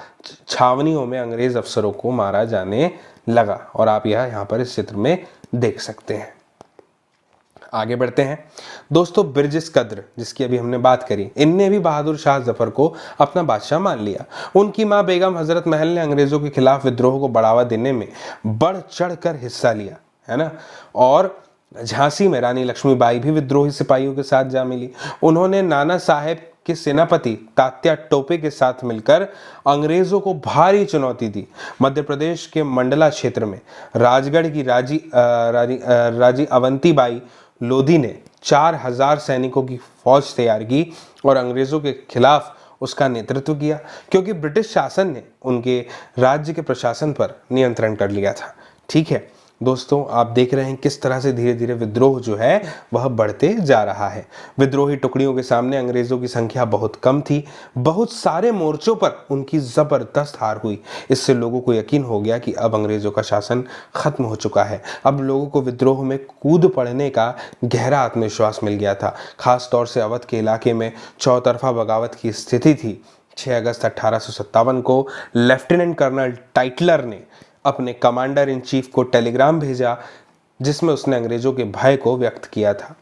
छावनियों में अंग्रेज अफसरों को मारा जाने लगा और आप यह यहाँ पर इस चित्र में देख सकते हैं। आगे बढ़ते हैं दोस्तों। ब्रिजिस कद्र, जिसकी अभी हमने बात करी, इनने भी बहादुर शाह जफर को अपना बादशाह मान लिया। उनकी मां बेगम हजरत महल ने अंग्रेजों के खिलाफ विद्रोह को बढ़ावा देने में बढ़ चढ़ कर हिस्सा लिया, है ना। और झांसी में रानी लक्ष्मीबाई भी विद्रोही सिपाहियों के साथ जा मिली। उन्होंने नाना साहेब के सेनापति तात्या टोपे के साथ मिलकर अंग्रेजों को भारी चुनौती दी। मध्य प्रदेश के मंडला क्षेत्र में राजगढ़ की राजी अवंतीबाई लोधी ने 4000 सैनिकों की फौज तैयार की और अंग्रेजों के खिलाफ उसका नेतृत्व किया, क्योंकि ब्रिटिश शासन ने उनके राज्य के प्रशासन पर नियंत्रण कर लिया था। ठीक है दोस्तों, आप देख रहे हैं किस तरह से धीरे धीरे विद्रोह जो है वह बढ़ते जा रहा है। विद्रोही टुकड़ियों के सामने अंग्रेजों की संख्या बहुत कम थी। बहुत सारे मोर्चों पर उनकी जबरदस्त हार हुई। इससे लोगों को यकीन हो गया कि अब अंग्रेजों का शासन खत्म हो चुका है। अब लोगों को विद्रोह में कूद पड़ने का गहरा आत्मविश्वास मिल गया था। खास तौर से अवध के इलाके में चौतरफा बगावत की स्थिति थी। 6 अगस्त 1857 को लेफ्टिनेंट कर्नल टाइटलर ने अपने कमांडर इन चीफ को टेलीग्राम भेजा, जिसमें उसने अंग्रेजों के भय को व्यक्त किया था।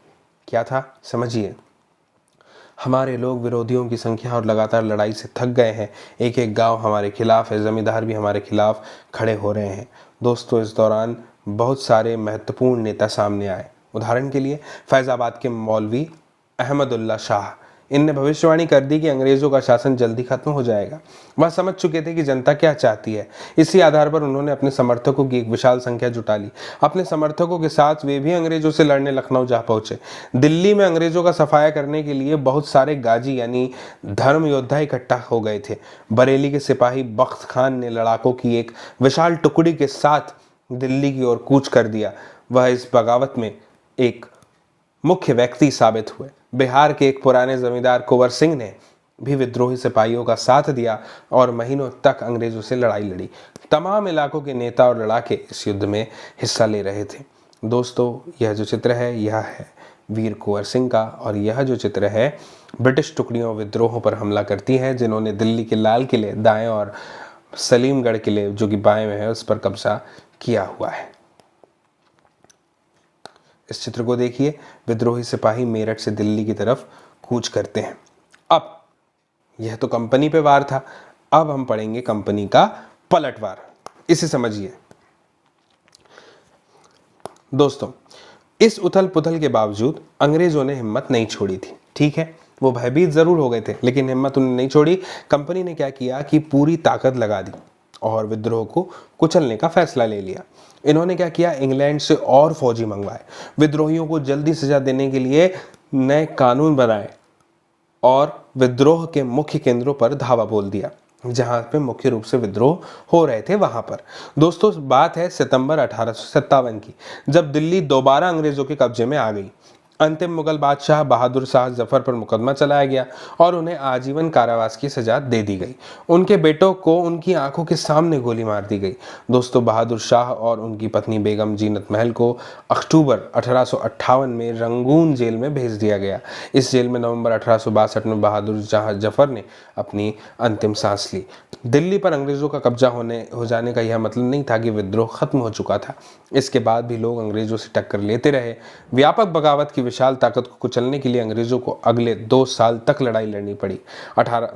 क्या था समझिए। हमारे लोग विरोधियों की संख्या और लगातार लड़ाई से थक गए हैं। एक एक गांव हमारे खिलाफ है, जमींदार भी हमारे खिलाफ खड़े हो रहे हैं। दोस्तों, इस दौरान बहुत सारे महत्वपूर्ण नेता सामने आए। उदाहरण के लिए फैजाबाद के मौलवी अहमदुल्ला शाह, इनने भविष्यवाणी कर दी कि अंग्रेजों का शासन जल्दी खत्म हो जाएगा। वह समझ चुके थे कि जनता क्या चाहती है। इसी आधार पर उन्होंने अपने समर्थकों की एक विशाल संख्या जुटा ली। अपने समर्थकों के साथ वे भी अंग्रेजों से लड़ने लखनऊ जा पहुंचे। दिल्ली में अंग्रेजों का सफाया करने के लिए बहुत सारे गाजी यानी धर्म योद्धा इकट्ठा हो गए थे। बरेली के सिपाही बख्त खान ने लड़ाकों की एक विशाल टुकड़ी के साथ दिल्ली की ओर कूच कर दिया। वह इस बगावत में एक मुख्य व्यक्ति साबित हुए। बिहार के एक पुराने जमींदार कुंवर सिंह ने भी विद्रोही सिपाहियों का साथ दिया और महीनों तक अंग्रेजों से लड़ाई लड़ी। तमाम इलाकों के नेता और लड़ाके इस युद्ध में हिस्सा ले रहे थे। दोस्तों, यह जो चित्र है यह है वीर कुंवर सिंह का, और यह जो चित्र है ब्रिटिश टुकड़ियों विद्रोहों पर हमला करती हैं, जिन्होंने दिल्ली के लाल किले दाएं और सलीमगढ़ किले जो कि बाएं में है उस पर कब्जा किया हुआ है। इस चित्र को देखिए, विद्रोही सिपाही मेरठ से दिल्ली की तरफ कूच करते हैं। अब यह तो कंपनी पे वार था, अब हम पढ़ेंगे कंपनी का पलटवार। इसे समझिए दोस्तों। इस उथल पुथल के बावजूद अंग्रेजों ने हिम्मत नहीं छोड़ी थी। ठीक है, वो भयभीत जरूर हो गए थे, लेकिन हिम्मत उन्होंने नहीं छोड़ी। कंपनी ने क्या किया कि पूरी ताकत लगा दी और विद्रोह को कुचलने का फैसला ले लिया। इन्होंने क्या किया, इंग्लैंड से और फौजी मंगवाए, विद्रोहियों को जल्दी सजा देने के लिए नए कानून बनाए और विद्रोह के मुख्य केंद्रों पर धावा बोल दिया, जहां पे मुख्य रूप से विद्रोह हो रहे थे वहां पर। दोस्तों, बात है सितंबर 1857 की, जब दिल्ली दोबारा अंग्रेजों के कब्जे में आ गई। अंतिम मुगल बादशाह बहादुर शाह जफर पर मुकदमा चलाया गया और उन्हें आजीवन कारावास की सजा दे दी गई। उनके बेटों को उनकी आंखों के सामने गोली मार दी गई। दोस्तों, बहादुर शाह और उनकी पत्नी बेगम जीनत महल को अक्टूबर 1858 में रंगून जेल में भेज दिया गया। इस जेल में नवंबर 1862 में बहादुर शाह जफर ने अपनी अंतिम सांस ली। दिल्ली पर अंग्रेजों का कब्जा हो जाने का यह मतलब नहीं था कि विद्रोह खत्म हो चुका था। इसके बाद भी लोग अंग्रेजों से टक्कर लेते रहे। व्यापक बगावत की विशाल ताकत को कुचलने के लिए अंग्रेजों को अगले 2 साल तक लड़ाई लड़नी पड़ी।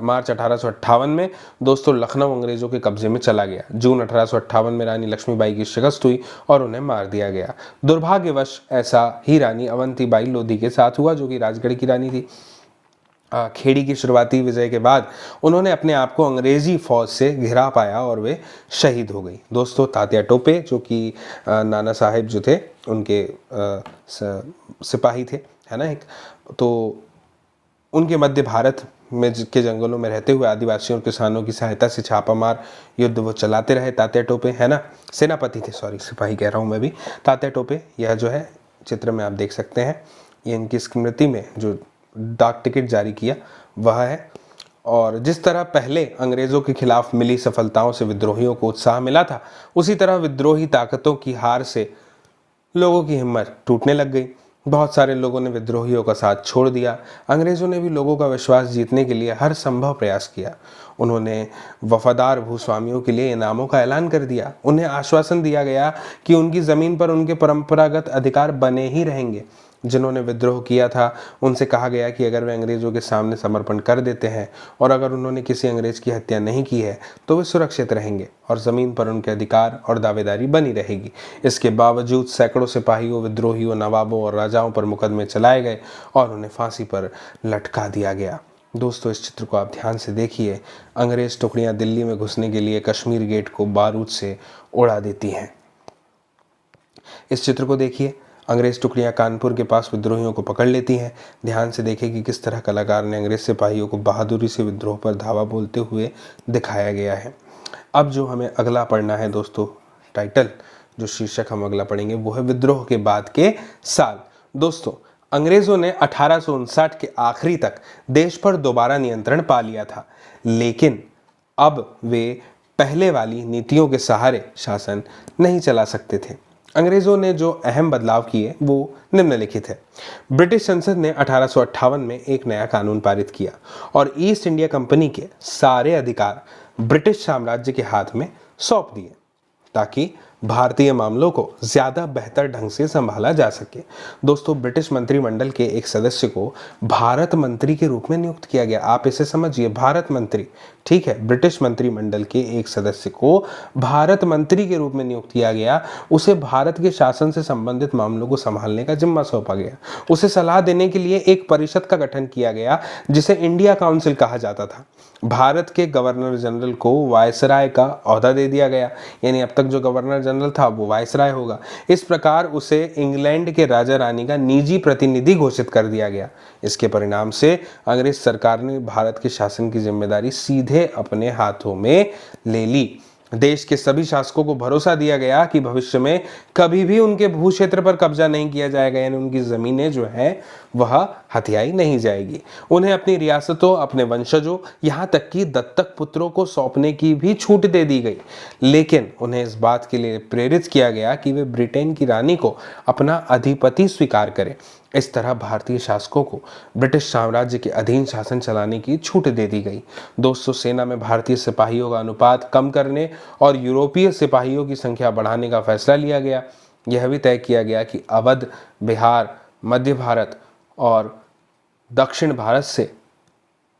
मार्च 1858 में दोस्तों लखनऊ अंग्रेजों के कब्जे में चला गया। जून 1858 में रानी लक्ष्मीबाई की शिकस्त हुई और उन्हें मार दिया गया। दुर्भाग्यवश ऐसा ही रानी अवंतीबाई लोधी के साथ हुआ, जो कि राजगढ़ की रानी थी। खेड़ी की शुरुआती विजय के बाद उन्होंने अपने आप को अंग्रेजी फौज से घिरा पाया और वे शहीद हो गई। दोस्तों, तात्या टोपे, जो कि नाना साहेब जो थे उनके सिपाही थे, है ना एक, तो उनके मध्य भारत में के जंगलों में रहते हुए आदिवासियों और किसानों की सहायता से छापामार युद्ध वो चलाते रहे। तात्या टोपे, है ना, सेनापति थे, सॉरी सिपाही कह रहा हूँ मैं भी। तात्या टोपे, यह जो है चित्र में आप देख सकते हैं, ये इनकी स्मृति में जो डाक टिकट जारी किया वह है। और जिस तरह पहले अंग्रेजों के खिलाफ मिली सफलताओं से विद्रोहियों को उत्साह मिला था, उसी तरह विद्रोही ताकतों की हार से लोगों की हिम्मत टूटने लग गई। बहुत सारे लोगों ने विद्रोहियों का साथ छोड़ दिया। अंग्रेजों ने भी लोगों का विश्वास जीतने के लिए हर संभव प्रयास किया। उन्होंने वफादार भूस्वामियों के लिए इनामों का ऐलान कर दिया। उन्हें आश्वासन दिया गया कि उनकी ज़मीन पर उनके परंपरागत अधिकार बने ही रहेंगे। जिन्होंने विद्रोह किया था उनसे कहा गया कि अगर वे अंग्रेजों के सामने समर्पण कर देते हैं और अगर उन्होंने किसी अंग्रेज की हत्या नहीं की है तो वे सुरक्षित रहेंगे और ज़मीन पर उनके अधिकार और दावेदारी बनी रहेगी। इसके बावजूद सैकड़ों सिपाहियों, विद्रोहियों, नवाबों और राजाओं पर मुकदमे चलाए गए और उन्हें फांसी पर लटका दिया गया। दोस्तों, इस चित्र को आप ध्यान से देखिए। अंग्रेज टुकड़ियां दिल्ली में घुसने के लिए कश्मीर गेट को बारूद से उड़ा देती हैं। इस चित्र को देखिए। अंग्रेज टुकड़ियां कानपुर के पास विद्रोहियों को पकड़ लेती हैं। ध्यान से देखें कि किस तरह कलाकार ने अंग्रेज सिपाहियों को बहादुरी से विद्रोह पर धावा बोलते हुए दिखाया गया है। अब जो हमें अगला पढ़ना है दोस्तों, टाइटल जो शीर्षक हम अगला पढ़ेंगे वो है विद्रोह के बाद के साल। दोस्तों, अंग्रेजों ने 1859 के आखिरी तक देश पर दोबारा नियंत्रण पा लिया था, लेकिन अब वे पहले वाली नीतियों के सहारे शासन नहीं चला सकते थे। अंग्रेजों ने जो अहम बदलाव किए वो निम्नलिखित है। ब्रिटिश संसद ने 1858 में एक नया कानून पारित किया और ईस्ट इंडिया कंपनी के सारे अधिकार ब्रिटिश साम्राज्य के हाथ में सौंप दिए ताकि भारतीय मामलों को ज़्यादा बेहतर ढंग से संभाला जा सके। दोस्तों, ब्रिटिश मंत्रिमंडल के एक सदस्य को भारत मंत्री के रूप में नियुक्त किया गया। आप इसे समझिए, भारत मंत्री, ठीक है। ब्रिटिश मंत्रिमंडल के एक सदस्य को भारत मंत्री के रूप में नियुक्त किया गया। उसे भारत के शासन से संबंधित मामलों को संभालने का जिम्मा सौंपा गया। उसे सलाह देने के लिए एक परिषद का गठन किया गया जिसे इंडिया काउंसिल कहा जाता था। भारत के गवर्नर जनरल को वायसराय का ओहदा दे दिया गया, यानी अब तक जो गवर्नर जनरल था वो वायसराय होगा। इस प्रकार उसे इंग्लैंड के राजा रानी का निजी प्रतिनिधि घोषित कर दिया गया। इसके परिणाम से अंग्रेज सरकार ने भारत के शासन की जिम्मेदारी सीधे अपने हाथों में ले ली। देश के सभी शासकों को भरोसा दिया गया कि भविष्य में कभी भी उनके भू क्षेत्र पर कब्जा नहीं किया जाएगा, यानी उनकी जमीनें जो है वह हथियाई नहीं जाएगी। उन्हें अपनी रियासतों, अपने वंशजों, यहाँ तक कि दत्तक पुत्रों को सौंपने की भी छूट दे दी गई, लेकिन उन्हें इस बात के लिए प्रेरित किया गया कि वे ब्रिटेन की रानी को अपना अधिपति स्वीकार करें। इस तरह भारतीय शासकों को ब्रिटिश साम्राज्य के अधीन शासन चलाने की छूट दे दी गई। दोस्तों, सेना में भारतीय सिपाहियों का अनुपात कम करने और यूरोपीय सिपाहियों की संख्या बढ़ाने का फैसला लिया गया। यह भी तय किया गया कि अवध, बिहार, मध्य भारत और दक्षिण भारत से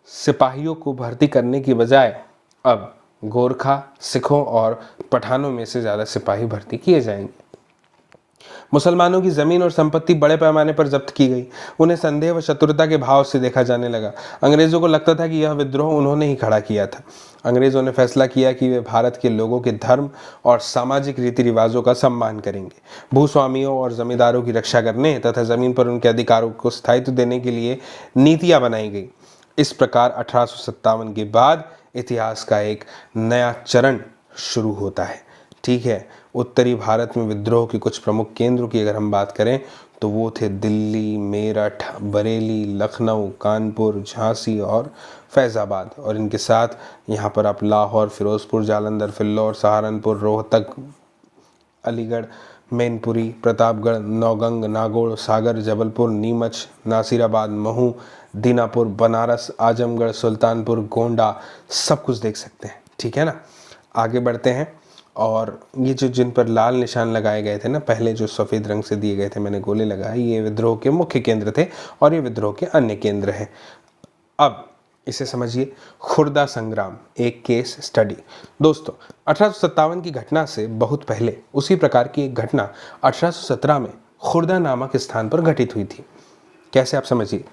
सिपाहियों को भर्ती करने की बजाय अब गोरखा, सिखों और पठानों में से ज़्यादा सिपाही भर्ती किए जाएंगे। मुसलमानों की जमीन और संपत्ति बड़े पैमाने पर जब्त की गई। उन्हें संदेह व शत्रुता के भाव से देखा जाने लगा। अंग्रेजों को लगता था कि यह विद्रोह उन्होंने ही खड़ा किया था। अंग्रेजों ने फैसला किया कि वे भारत के लोगों के धर्म और सामाजिक रीति रिवाजों का सम्मान करेंगे। भूस्वामियों और जमींदारों की रक्षा करने तथा जमीन पर उनके अधिकारों को स्थायित्व देने के लिए नीतियां बनाई गई। इस प्रकार 1857 के बाद इतिहास का एक नया चरण शुरू होता है। ठीक है, उत्तरी भारत में विद्रोह के कुछ प्रमुख केंद्रों की अगर हम बात करें तो वो थे दिल्ली, मेरठ, बरेली, लखनऊ, कानपुर, झांसी और फैज़ाबाद। और इनके साथ यहाँ पर आप लाहौर, फिरोज़पुर, जालंधर, फिल्लौर, सहारनपुर, रोहतक, अलीगढ़, मैनपुरी, प्रतापगढ़, नौगंग, नागौर, सागर, जबलपुर, नीमच, नासिराबाद, महू, दीनापुर, बनारस, आजमगढ़, सुल्तानपुर, गोंडा सब कुछ देख सकते हैं। ठीक है ना। आगे बढ़ते हैं। और ये जो जिन पर लाल निशान लगाए गए थे ना, पहले जो सफ़ेद रंग से दिए गए थे, मैंने गोले लगाए, ये विद्रोह के मुख्य केंद्र थे और ये विद्रोह के अन्य केंद्र हैं। अब इसे समझिए, खुर्दा संग्राम, एक केस स्टडी। दोस्तों 1857 की घटना से बहुत पहले उसी प्रकार की एक घटना 1817 में खुर्दा नामक स्थान पर घटित हुई थी। कैसे, आप समझिए।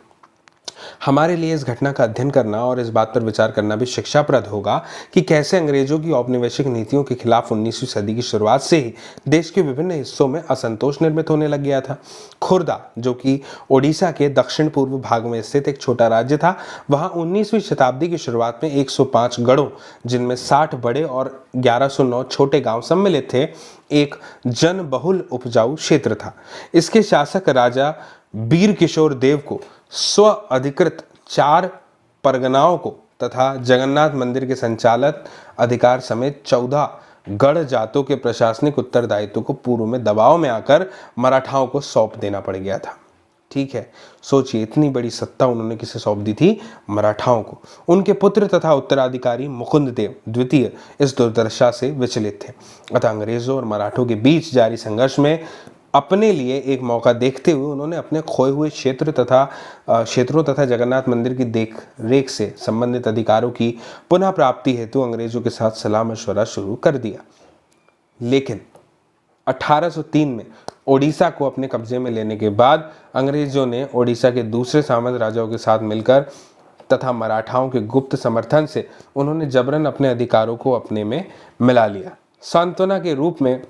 हमारे लिए इस घटना का अध्ययन करना और इस बात पर विचार करना भी शिक्षाप्रद होगा कि कैसे अंग्रेजों की औपनिवेशिक नीतियों के खिलाफ 19वीं सदी की शुरुआत से ही देश के विभिन्न हिस्सों में असंतोष निर्मित होने लग गया था। खुर्दा, जो कि ओडिशा के दक्षिण पूर्व भाग में स्थित एक छोटा राज्य था, वहां 19वीं शताब्दी की शुरुआत में 105 गढ़ों, जिनमें 60 बड़े और 1109 छोटे गांव सम्मिलित थे, एक जनबहुल उपजाऊ क्षेत्र था। इसके शासक राजा वीर किशोर देव को स्व अधिकृत 4 परगनाओं को तथा जगन्नाथ मंदिर के संचालक अधिकार समेत 14 गढ़ जातों के प्रशासनिक उत्तरदायित्व को पूर्व में दबाव में आकर मराठाओं को सौंप देना पड़ गया था। ठीक है, सोचिए, इतनी बड़ी सत्ता उन्होंने किसे सौंप दी थी? मराठाओं को। उनके पुत्र तथा उत्तराधिकारी मुकुंद देव द्वितीय इस दुर्दशा से विचलित थे। अतः अंग्रेजों और मराठों के बीच जारी संघर्ष में अपने लिए एक मौका देखते हुए उन्होंने अपने खोए हुए क्षेत्रों तथा जगन्नाथ मंदिर की देख रेख से संबंधित अधिकारों की पुनः प्राप्ति हेतु अंग्रेजों के साथ सलाह मशवरा शुरू कर दिया। लेकिन 1803 में ओडिशा को अपने कब्जे में लेने के बाद अंग्रेजों ने ओडिशा के दूसरे सामंत राजाओं के साथ मिलकर तथा मराठाओं के गुप्त समर्थन से उन्होंने जबरन अपने अधिकारों को अपने में मिला लिया। सांत्वना के रूप में,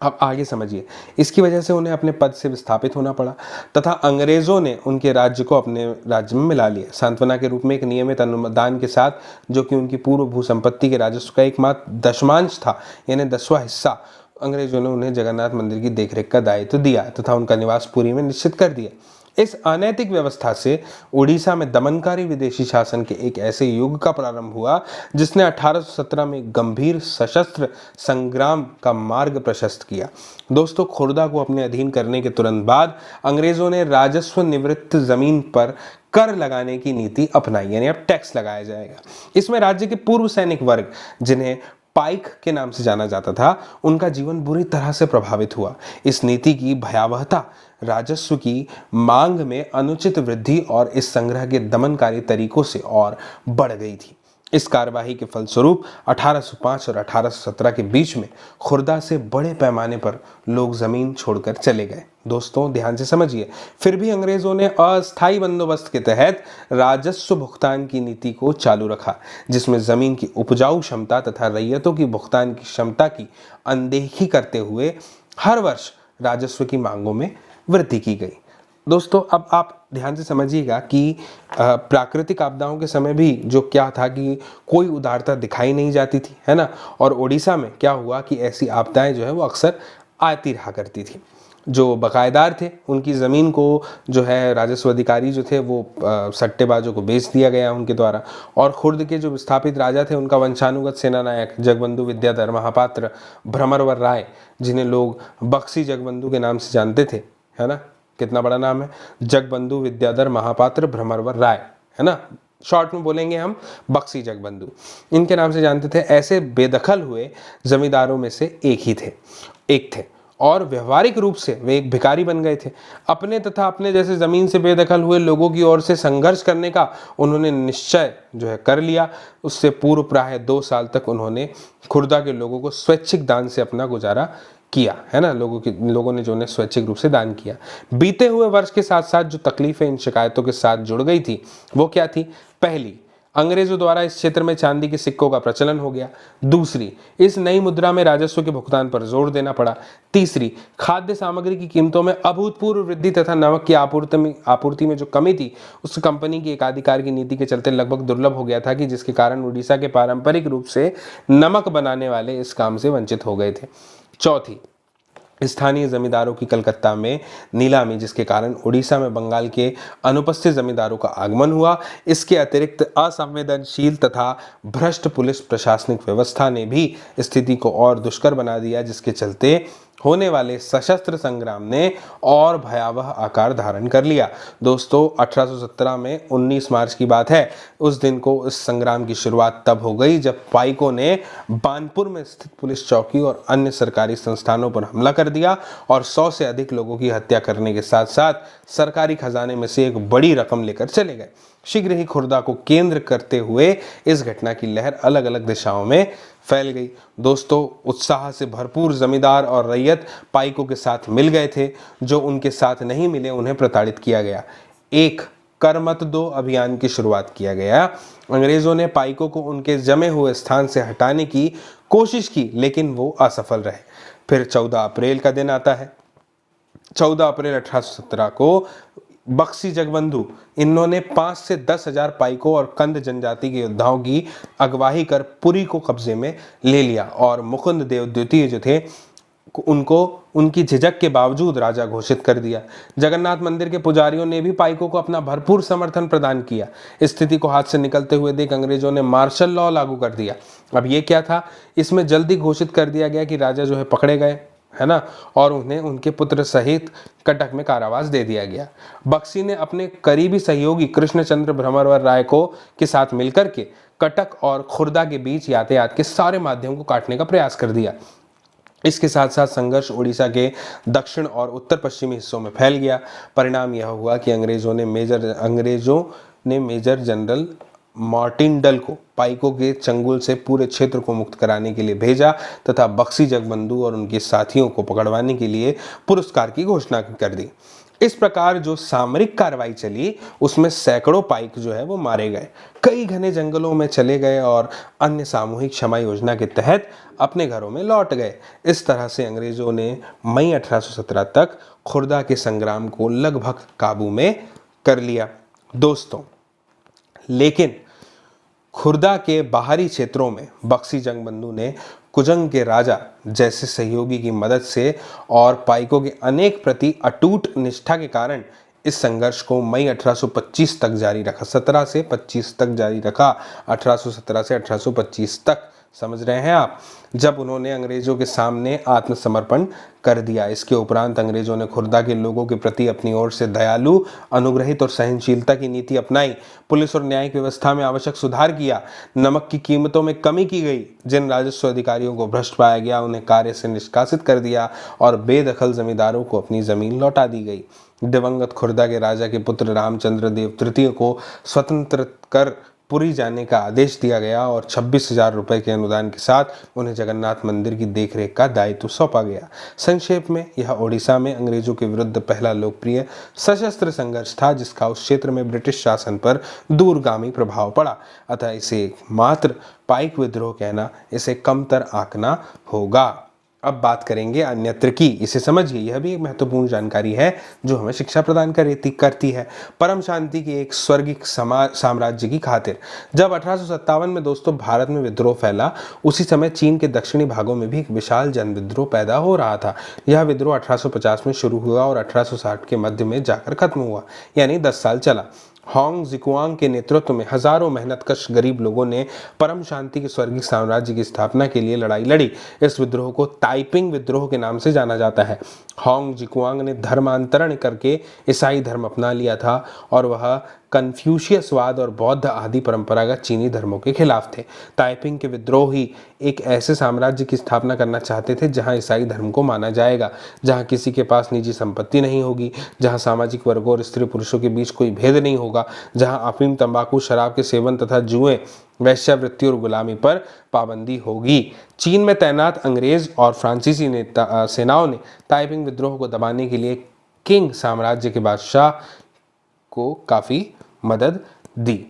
अब आगे समझिए, इसकी वजह से उन्हें अपने पद से विस्थापित होना पड़ा तथा अंग्रेजों ने उनके राज्य को अपने राज्य में मिला लिया। सांत्वना के रूप में एक नियमित अनुदान के साथ, जो कि उनकी पूर्व भूसंपत्ति के राजस्व का एकमात्र दशमांश था, यानी 10वां हिस्सा, अंग्रेजों ने उन्हें जगन्नाथ मंदिर की देखरेख का दायित्व दिया तथा उनका निवास पुरी में निश्चित कर दिया। इस अनैतिक व्यवस्था से उड़ीसा में दमनकारी विदेशी शासन के एक ऐसे युग का प्रारंभ हुआ जिसने 1817 में गंभीर सशस्त्र संग्राम का मार्ग प्रशस्त किया। दोस्तों, खुर्दा को अपने अधीन करने के तुरंत बाद अंग्रेजों ने राजस्व निवृत्त जमीन पर कर लगाने की नीति अपनाई, यानी अब टैक्स लगाया जाएगा। इसमें राज्य के पूर्व सैनिक वर्ग, जिन्हें पाइक के नाम से जाना जाता था, उनका जीवन बुरी तरह से प्रभावित हुआ। इस नीति की भयावहता राजस्व की मांग में अनुचित वृद्धि और इस संग्रह के दमनकारी तरीकों से और बढ़ गई थी। इस कार्यवाही के फलस्वरूप 1805 और 1817 के बीच में खुर्दा से बड़े पैमाने पर लोग जमीन छोड़कर चले गए। दोस्तों ध्यान से समझिए, फिर भी अंग्रेजों ने अस्थायी बंदोबस्त के तहत राजस्व भुगतान की नीति को चालू रखा, जिसमें जमीन की उपजाऊ क्षमता तथा रैयतों की भुगतान की क्षमता की अनदेखी करते हुए हर वर्ष राजस्व की मांगों में वृद्धि की गई। दोस्तों अब आप ध्यान से समझिएगा कि प्राकृतिक आपदाओं के समय भी जो क्या था कि कोई उदारता दिखाई नहीं जाती थी, है ना। और ओडिशा में क्या हुआ कि ऐसी आपदाएं जो है वो अक्सर आती रहा करती थी। जो बकायेदार थे उनकी ज़मीन को जो है राजस्व अधिकारी जो थे वो सट्टेबाजों को बेच दिया गया उनके द्वारा। और खुर्द के जो विस्थापित राजा थे उनका वंशानुगत सेनानायक जगबंधु विद्याधर महापात्र भ्रमरवर राय, जिन्हें लोग बक्सी जगबंधु के नाम से जानते थे, है ना, कितना बड़ा नाम है, जगबंधु विद्याधर महापात्र भ्रमरवर राय, है ना, शॉर्ट में बोलेंगे हम बक्सी जगबंधु, इनके नाम से जानते थे। ऐसे बेदखल हुए जमींदारों में से एक थे और व्यवहारिक रूप से वे एक भिखारी बन गए थे। अपने तथा अपने जैसे जमीन से बेदखल हुए लोगों की ओर से संघर्ष करने का उन्होंने निश्चय जो है कर लिया। उससे पूर्व प्राय 2 साल तक उन्होंने खुर्दा के लोगों को स्वैच्छिक दान से अपना गुजारा किया, है ना। लोगों ने जो उन्हें स्वैच्छिक रूप से दान किया। बीते हुए वर्ष के साथ साथ जो तकलीफें इन शिकायतों के साथ जुड़ गई थी वो क्या थी? पहली, अंग्रेजों द्वारा इस क्षेत्र में चांदी के सिक्कों का प्रचलन हो गया। दूसरी, इस नई मुद्रा में राजस्व के भुगतान पर जोर देना पड़ा। तीसरी, खाद्य सामग्री की कीमतों में अभूतपूर्व वृद्धि तथा नमक की आपूर्ति में जो कमी थी उस कंपनी की एकाधिकार की नीति के चलते लगभग दुर्लभ हो गया था कि जिसके कारण उड़ीसा के पारंपरिक रूप से नमक बनाने वाले इस काम से वंचित हो गए थे। चौथी, स्थानीय जमींदारों की कलकत्ता में नीलामी, जिसके कारण उड़ीसा में बंगाल के अनुपस्थित जमींदारों का आगमन हुआ। इसके अतिरिक्त असंवेदनशील तथा भ्रष्ट पुलिस प्रशासनिक व्यवस्था ने भी स्थिति को और दुष्कर बना दिया, जिसके चलते होने वाले सशस्त्र संग्राम ने और भयावह आकार धारण कर लिया। दोस्तों 1817 में 19 मार्च की बात है। उस दिन को इस संग्राम की शुरुआत तब हो गई जब पाइकों ने बानपुर में स्थित पुलिस चौकी और अन्य सरकारी संस्थानों पर हमला कर दिया और 100 से अधिक लोगों की हत्या करने के साथ साथ सरकारी खजाने में से एक बड़ी रकम लेकर चले गए। शीघ्र ही खुर्दा को केंद्र करते हुए इस घटना की लहर अलग अलग दिशाओं में फैल गई। दोस्तों उत्साह से भरपूर जमींदार और रैयत पाइकों के साथ मिल गए थे। जो उनके साथ नहीं मिले उन्हें प्रताड़ित किया गया। एक कर मत दो अभियान की शुरुआत किया गया। अंग्रेजों ने पाइकों को उनके जमे हुए स्थान से हटाने की कोशिश की, लेकिन वो असफल रहे। फिर 14 अप्रैल का दिन आता है। 14 अप्रैल 1817 को बक्सी जगबंधु, इन्होंने 5 से 10 हजार पाइकों और कंद जनजाति के योद्धाओं की अगवाई कर पुरी को कब्जे में ले लिया और मुकुंद देव द्वितीय जो थे उनको उनकी झिझक के बावजूद राजा घोषित कर दिया। जगन्नाथ मंदिर के पुजारियों ने भी पाइकों को अपना भरपूर समर्थन प्रदान किया। स्थिति को हाथ से निकलते हुए देख अंग्रेजों ने मार्शल लॉ लागू कर दिया। अब ये क्या था, इसमें जल्दी घोषित कर दिया गया कि राजा जो है पकड़े गए, है ना, और उन्हें उनके पुत्र सहित कटक में कारावास दे दिया गया। बक्सी ने अपने करीबी सहयोगी कृष्णचंद्र भ्रमरवर राय को के साथ मिलकर के कटक और खुर्दा के बीच यातायात के सारे माध्यम को काटने का प्रयास कर दिया। इसके साथ साथ संघर्ष उड़ीसा के दक्षिण और उत्तर पश्चिमी हिस्सों में फैल गया। परिणाम यह हुआ कि अंग्रेजों ने मेजर जनरल मार्टिनडल को पाइकों के चंगुल से पूरे क्षेत्र को मुक्त कराने के लिए भेजा तथा बक्सी जगबंधु और उनके साथियों को पकड़वाने के लिए पुरस्कार की घोषणा कर दी। इस प्रकार जो सामरिक कार्रवाई चली उसमें सैकड़ों पाइक जो है वो मारे गए, कई घने जंगलों में चले गए और अन्य सामूहिक क्षमा योजना के तहत अपने घरों में लौट गए। इस तरह से अंग्रेजों ने मई 1817 तक खुर्दा के संग्राम को लगभग काबू में कर लिया। दोस्तों लेकिन खुर्दा के बाहरी क्षेत्रों में बक्सी जगबंधु ने कुजंग के राजा जैसे सहयोगी की मदद से और पाइकों के अनेक प्रति अटूट निष्ठा के कारण इस संघर्ष को मई 1825 तक जारी रखा। 17 से 25 तक जारी रखा। 1817 से 1825 तक, समझ रहे हैं आप, जब उन्होंने अंग्रेजों के सामने आत्मसमर्पण कर दिया। इसके उपरांत अंग्रेजों ने खुर्दा के लोगों के प्रति अपनी ओर से दयालु, अनुग्रहित और सहनशीलता की नीति अपनाई। पुलिस और न्यायिक व्यवस्था में आवश्यक सुधार किया। नमक की कीमतों में कमी की गई। जिन राजस्व अधिकारियों को भ्रष्ट पाया गया उन्हें कार्य से निष्कासित कर दिया और बेदखल जमींदारों को अपनी जमीन लौटा दी गई। दिवंगत खुर्दा के राजा के पुत्र रामचंद्र देव तृतीय को स्वतंत्र कर पुरी जाने का आदेश दिया गया और 26,000 रुपए के अनुदान के साथ उन्हें जगन्नाथ मंदिर की देखरेख का दायित्व सौंपा गया। संक्षेप में यह ओडिशा में अंग्रेजों के विरुद्ध पहला लोकप्रिय सशस्त्र संघर्ष था जिसका उस क्षेत्र में ब्रिटिश शासन पर दूरगामी प्रभाव पड़ा। अतः इसे एकमात्र पाइक विद्रोह कहना, इसे कमतर आंकना होगा। अब बात करेंगे अन्यत्र की। इसे समझिए, यह भी एक महत्वपूर्ण जानकारी है जो हमें शिक्षा प्रदान करती है। परम शांति की एक स्वर्गिक साम्राज्य की खातिर। जब 1857 में दोस्तों भारत में विद्रोह फैला, उसी समय चीन के दक्षिणी भागों में भी एक विशाल जन विद्रोह पैदा हो रहा था। यह विद्रोह 1850 में शुरू हुआ और 1860 के मध्य में जाकर खत्म हुआ, यानी 10 साल चला। होंग जिकुआंग के नेतृत्व में हजारों मेहनतकश गरीब लोगों ने परम शांति के स्वर्गीय साम्राज्य की स्थापना के लिए लड़ाई लड़ी। इस विद्रोह को ताइपिंग विद्रोह के नाम से जाना जाता है। होंग जिकुआंग ने धर्मांतरण करके ईसाई धर्म अपना लिया था और वह कन्फ्यूशियसवाद और बौद्ध आदि परंपरागत चीनी धर्मों के खिलाफ थे। ताइपिंग के विद्रोही एक ऐसे साम्राज्य की स्थापना करना चाहते थे जहां ईसाई धर्म को माना जाएगा, जहां किसी के पास निजी संपत्ति नहीं होगी, जहां सामाजिक वर्गों और स्त्री पुरुषों के बीच कोई भेद नहीं होगा, जहां अफीम, तंबाकू, शराब के सेवन तथा जुए, वैश्यावृत्ति और गुलामी पर पाबंदी होगी। चीन में तैनात अंग्रेज और फ्रांसीसी सेनाओं ने ताइपिंग विद्रोह को दबाने के लिए किंग साम्राज्य के बादशाह को काफ़ी मदद दी।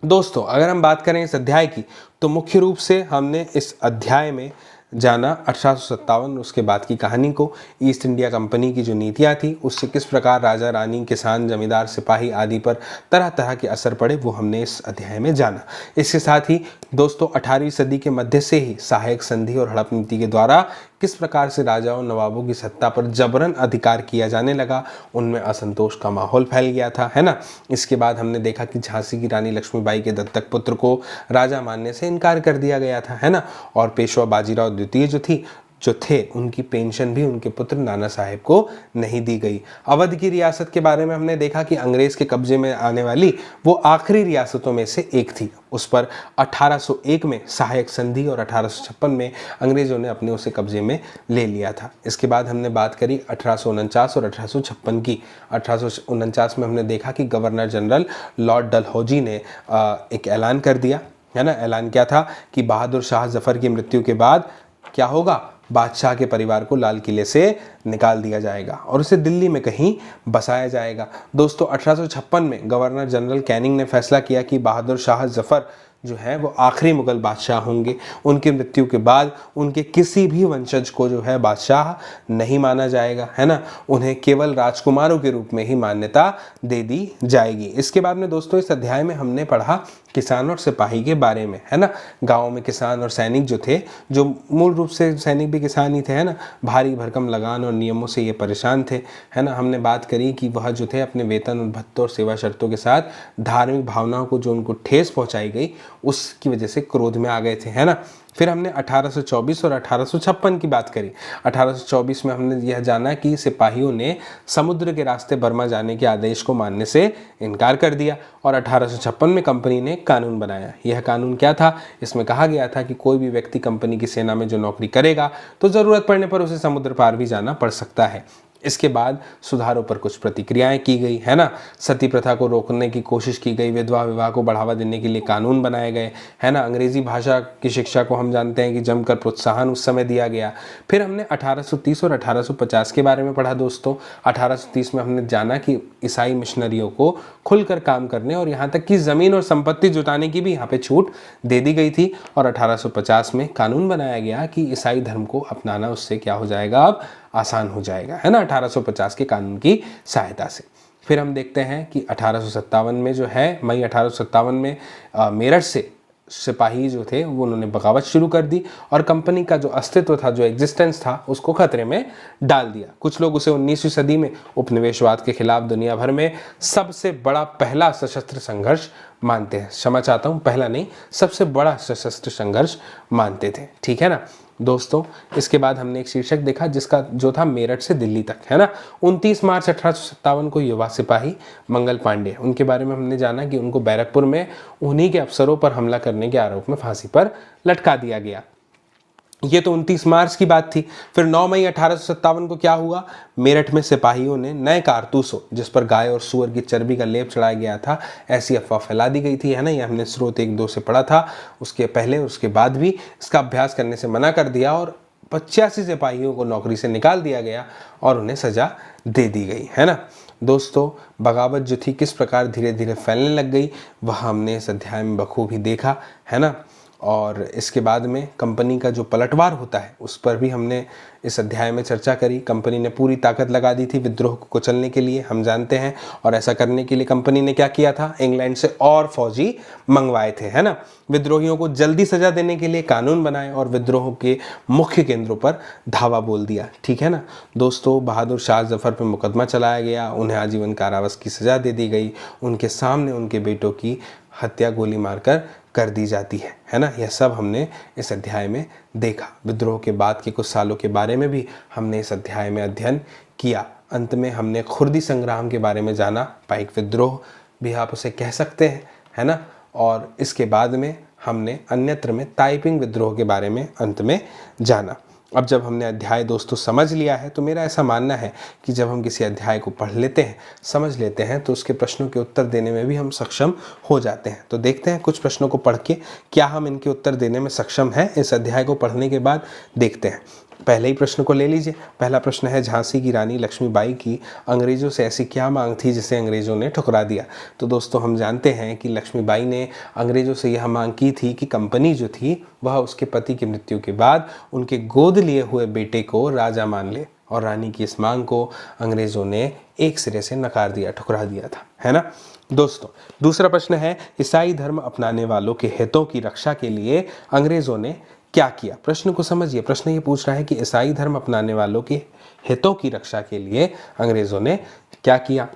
दोस्तों अगर हम बात करें इस अध्याय की तो मुख्य रूप से हमने इस अध्याय में जाना 1857 उसके बाद की कहानी को, ईस्ट इंडिया कंपनी की जो नीतियाँ थी उससे किस प्रकार राजा रानी, किसान, जमींदार, सिपाही आदि पर तरह तरह के असर पड़े, वो हमने इस अध्याय में जाना। इसके साथ ही दोस्तों 18वीं सदी के मध्य से ही सहायक संधि और हड़प नीति के द्वारा किस प्रकार से राजाओं नवाबों की सत्ता पर जबरन अधिकार किया जाने लगा, उनमें असंतोष का माहौल फैल गया था, है ना। इसके बाद हमने देखा कि झांसी की रानी लक्ष्मीबाई के दत्तक पुत्र को राजा मानने से इनकार कर दिया गया था, है ना। और पेशवा बाजीराव द्वितीय जो थे उनकी पेंशन भी उनके पुत्र नाना साहेब को नहीं दी गई। अवध की रियासत के बारे में हमने देखा कि अंग्रेज के कब्जे में आने वाली वो आखिरी रियासतों में से एक थी। उस पर 1801 में सहायक संधि और 1856 में अंग्रेजों ने अपने उसे कब्जे में ले लिया था। इसके बाद हमने बात करी 1849 और 1856 की। 1849 में हमने देखा कि गवर्नर जनरल लॉर्ड डलहौजी ने एक ऐलान कर दिया, है ना। ऐलान क्या था कि बहादुर शाह जफर की मृत्यु के बाद क्या होगा, बादशाह के परिवार को लाल किले से निकाल दिया जाएगा और उसे दिल्ली में कहीं बसाया जाएगा। दोस्तों 1856 में गवर्नर जनरल कैनिंग ने फैसला किया कि बहादुर शाह जफर जो है वो आखिरी मुगल बादशाह होंगे। उनकी मृत्यु के बाद उनके किसी भी वंशज को जो है बादशाह नहीं माना जाएगा, है ना। उन्हें केवल राजकुमारों के रूप में ही मान्यता दे दी जाएगी। इसके बाद में दोस्तों इस अध्याय में हमने पढ़ा किसान और सिपाही के बारे में, है ना। गाँव में किसान और सैनिक जो थे, जो मूल रूप से सैनिक भी किसान ही थे, है ना, भारी भरकम लगान और नियमों से ये परेशान थे, है ना। हमने बात करी कि वह जो थे अपने वेतन और भत्तों और सेवा शर्तों के साथ धार्मिक भावनाओं को जो उनको ठेस पहुंचाई गई उसकी वजह से क्रोध में आ गए थे, है ना। फिर हमने 1824 और 1856 की बात करी। 1824 में हमने यह जाना कि सिपाहियों ने समुद्र के रास्ते बर्मा जाने के आदेश को मानने से इनकार कर दिया और 1856 में कंपनी ने कानून बनाया। यह कानून क्या था, इसमें कहा गया था कि कोई भी व्यक्ति कंपनी की सेना में जो नौकरी करेगा तो ज़रूरत पड़ने पर उसे समुद्र पार भी जाना पड़ सकता है। इसके बाद सुधारों पर कुछ प्रतिक्रियाएं की गई, है ना। सती प्रथा को रोकने की कोशिश की गई, विधवा विवाह को बढ़ावा देने के लिए कानून बनाए गए, है ना। अंग्रेजी भाषा की शिक्षा को हम जानते हैं कि जमकर प्रोत्साहन उस समय दिया गया। फिर हमने 1830 और 1850 के बारे में पढ़ा दोस्तों। 1830 में हमने जाना कि ईसाई मिशनरियों को खुलकर काम करने और यहाँ तक कि ज़मीन और संपत्ति जुटाने की भी यहाँ पे छूट दे दी गई थी। और 1850 में कानून बनाया गया कि ईसाई धर्म को अपनाना उससे क्या हो जाएगा, अब आसान हो जाएगा, है ना, 1850 के कानून की सहायता से। फिर हम देखते हैं कि 1857 में जो है, मई 1857 में मेरठ से सिपाही जो थे वो उन्होंने बगावत शुरू कर दी और कंपनी का जो अस्तित्व था, जो एग्जिस्टेंस था, उसको खतरे में डाल दिया। कुछ लोग उसे 19वीं सदी में उपनिवेशवाद के खिलाफ दुनिया भर में सबसे बड़ा पहला सशस्त्र संघर्ष मानते हैं। क्षमा चाहता हूँ, पहला नहीं, सबसे बड़ा सशस्त्र संघर्ष मानते थे, ठीक है ना दोस्तों। इसके बाद हमने एक शीर्षक देखा जिसका जो था मेरठ से दिल्ली तक, है ना। 29 मार्च 1857 को युवा सिपाही मंगल पांडे, उनके बारे में हमने जाना कि उनको बैरकपुर में उन्हीं के अफसरों पर हमला करने के आरोप में फांसी पर लटका दिया गया। ये तो 29 मार्च की बात थी। फिर 9 मई 1857 को क्या हुआ, मेरठ में सिपाहियों ने नए कारतूसों जिस पर गाय और सुअर की चर्बी का लेप चढ़ाया गया था, ऐसी अफवाह फैला दी गई थी, है ना। ये हमने स्रोत 1-2 से पढ़ा था। उसके पहले उसके बाद भी इसका अभ्यास करने से मना कर दिया और 85 सिपाहियों को नौकरी से निकाल दिया गया और उन्हें सजा दे दी गई, है ना। दोस्तों बगावत जो थी किस प्रकार धीरे धीरे फैलने लग गई वह हमने इस अध्याय में बखूबी देखा, है ना। और इसके बाद में कंपनी का जो पलटवार होता है उस पर भी हमने इस अध्याय में चर्चा करी। कंपनी ने पूरी ताकत लगा दी थी विद्रोह को कुचलने के लिए, हम जानते हैं। और ऐसा करने के लिए कंपनी ने क्या किया था, इंग्लैंड से और फौजी मंगवाए थे, है ना। विद्रोहियों को जल्दी सजा देने के लिए कानून बनाए और विद्रोह के मुख्य केंद्रों पर धावा बोल दिया, ठीक है ना दोस्तों। बहादुर शाह जफर पर मुकदमा चलाया गया, उन्हें आजीवन कारावास की सजा दे दी गई। उनके सामने उनके बेटों की हत्या गोली मारकर कर दी जाती है ना। यह सब हमने इस अध्याय में देखा। विद्रोह के बाद के कुछ सालों के बारे में भी हमने इस अध्याय में अध्ययन किया। अंत में हमने खुर्दी संग्राम के बारे में जाना, पाइक विद्रोह भी आप उसे कह सकते हैं, है ना। और इसके बाद में हमने अन्यत्र में ताइपिंग विद्रोह के बारे में अंत में जाना। अब जब हमने अध्याय दोस्तों समझ लिया है तो मेरा ऐसा मानना है कि जब हम किसी अध्याय को पढ़ लेते हैं, समझ लेते हैं, तो उसके प्रश्नों के उत्तर देने में भी हम सक्षम हो जाते हैं। तो देखते हैं कुछ प्रश्नों को पढ़ के क्या हम इनके उत्तर देने में सक्षम हैं। इस अध्याय को पढ़ने के बाद देखते हैं। पहले ही प्रश्न को ले लीजिए। पहला प्रश्न है, झांसी की रानी लक्ष्मीबाई की अंग्रेजों से ऐसी क्या मांग थी जिसे अंग्रेजों ने ठुकरा दिया। तो दोस्तों हम जानते हैं कि लक्ष्मीबाई ने अंग्रेजों से यह मांग की थी कि कंपनी जो थी वह उसके पति की मृत्यु के बाद उनके गोद लिए हुए बेटे को राजा मान ले, और रानी की इस मांग को अंग्रेजों ने एक सिरे से नकार दिया, ठुकरा दिया था, है ना। दोस्तों दूसरा प्रश्न है, ईसाई धर्म अपनाने वालों के हितों की रक्षा के लिए अंग्रेजों ने क्या किया। प्रश्न को समझिए। प्रश्न ये पूछ रहा है कि ईसाई धर्म अपनाने वालों के हितों की रक्षा के लिए अंग्रेजों ने क्या किया।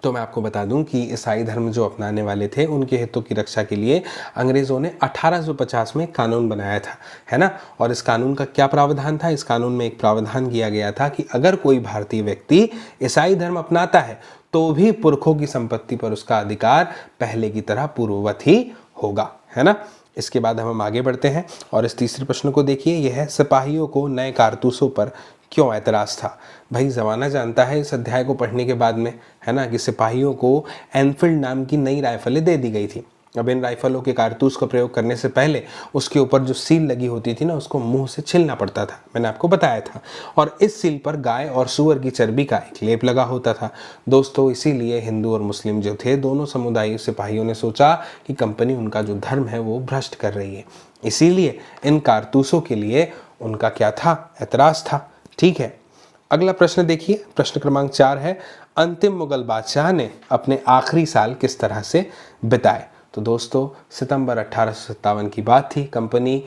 तो मैं आपको बता दूं कि ईसाई धर्म जो अपनाने वाले थे उनके हितों की रक्षा के लिए अंग्रेज़ों ने 1850 में कानून बनाया था, है ना। और इस कानून का क्या प्रावधान था। इस कानून में एक प्रावधान किया गया था कि अगर कोई भारतीय व्यक्ति ईसाई धर्म अपनाता है तो भी पुरखों की संपत्ति पर उसका अधिकार पहले की तरह पूर्ववत ही होगा, है ना। इसके बाद हम आगे बढ़ते हैं और इस तीसरे प्रश्न को देखिए। यह है, सिपाहियों को नए कारतूसों पर क्यों ऐतराज़ था। भाई ज़माना जानता है इस अध्याय को पढ़ने के बाद में, है ना, कि सिपाहियों को एनफील्ड नाम की नई राइफलें दे दी गई थी। अब इन राइफलों के कारतूस का प्रयोग करने से पहले उसके ऊपर जो सील लगी होती थी ना, उसको मुंह से छीलना पड़ता था, मैंने आपको बताया था। और इस सील पर गाय और सूअर की चर्बी का एक लेप लगा होता था। दोस्तों इसीलिए हिंदू और मुस्लिम जो थे दोनों समुदाय सिपाहियों ने सोचा कि कंपनी उनका जो धर्म है वो भ्रष्ट कर रही है, इसीलिए इन कारतूसों के लिए उनका क्या था, ऐतराज़ था। ठीक है, अगला प्रश्न देखिए। प्रश्न क्रमांक 4 है, अंतिम मुगल बादशाह ने अपने आखिरी साल किस तरह से बिताए। तो दोस्तों सितंबर 1857 की बात थी। कंपनी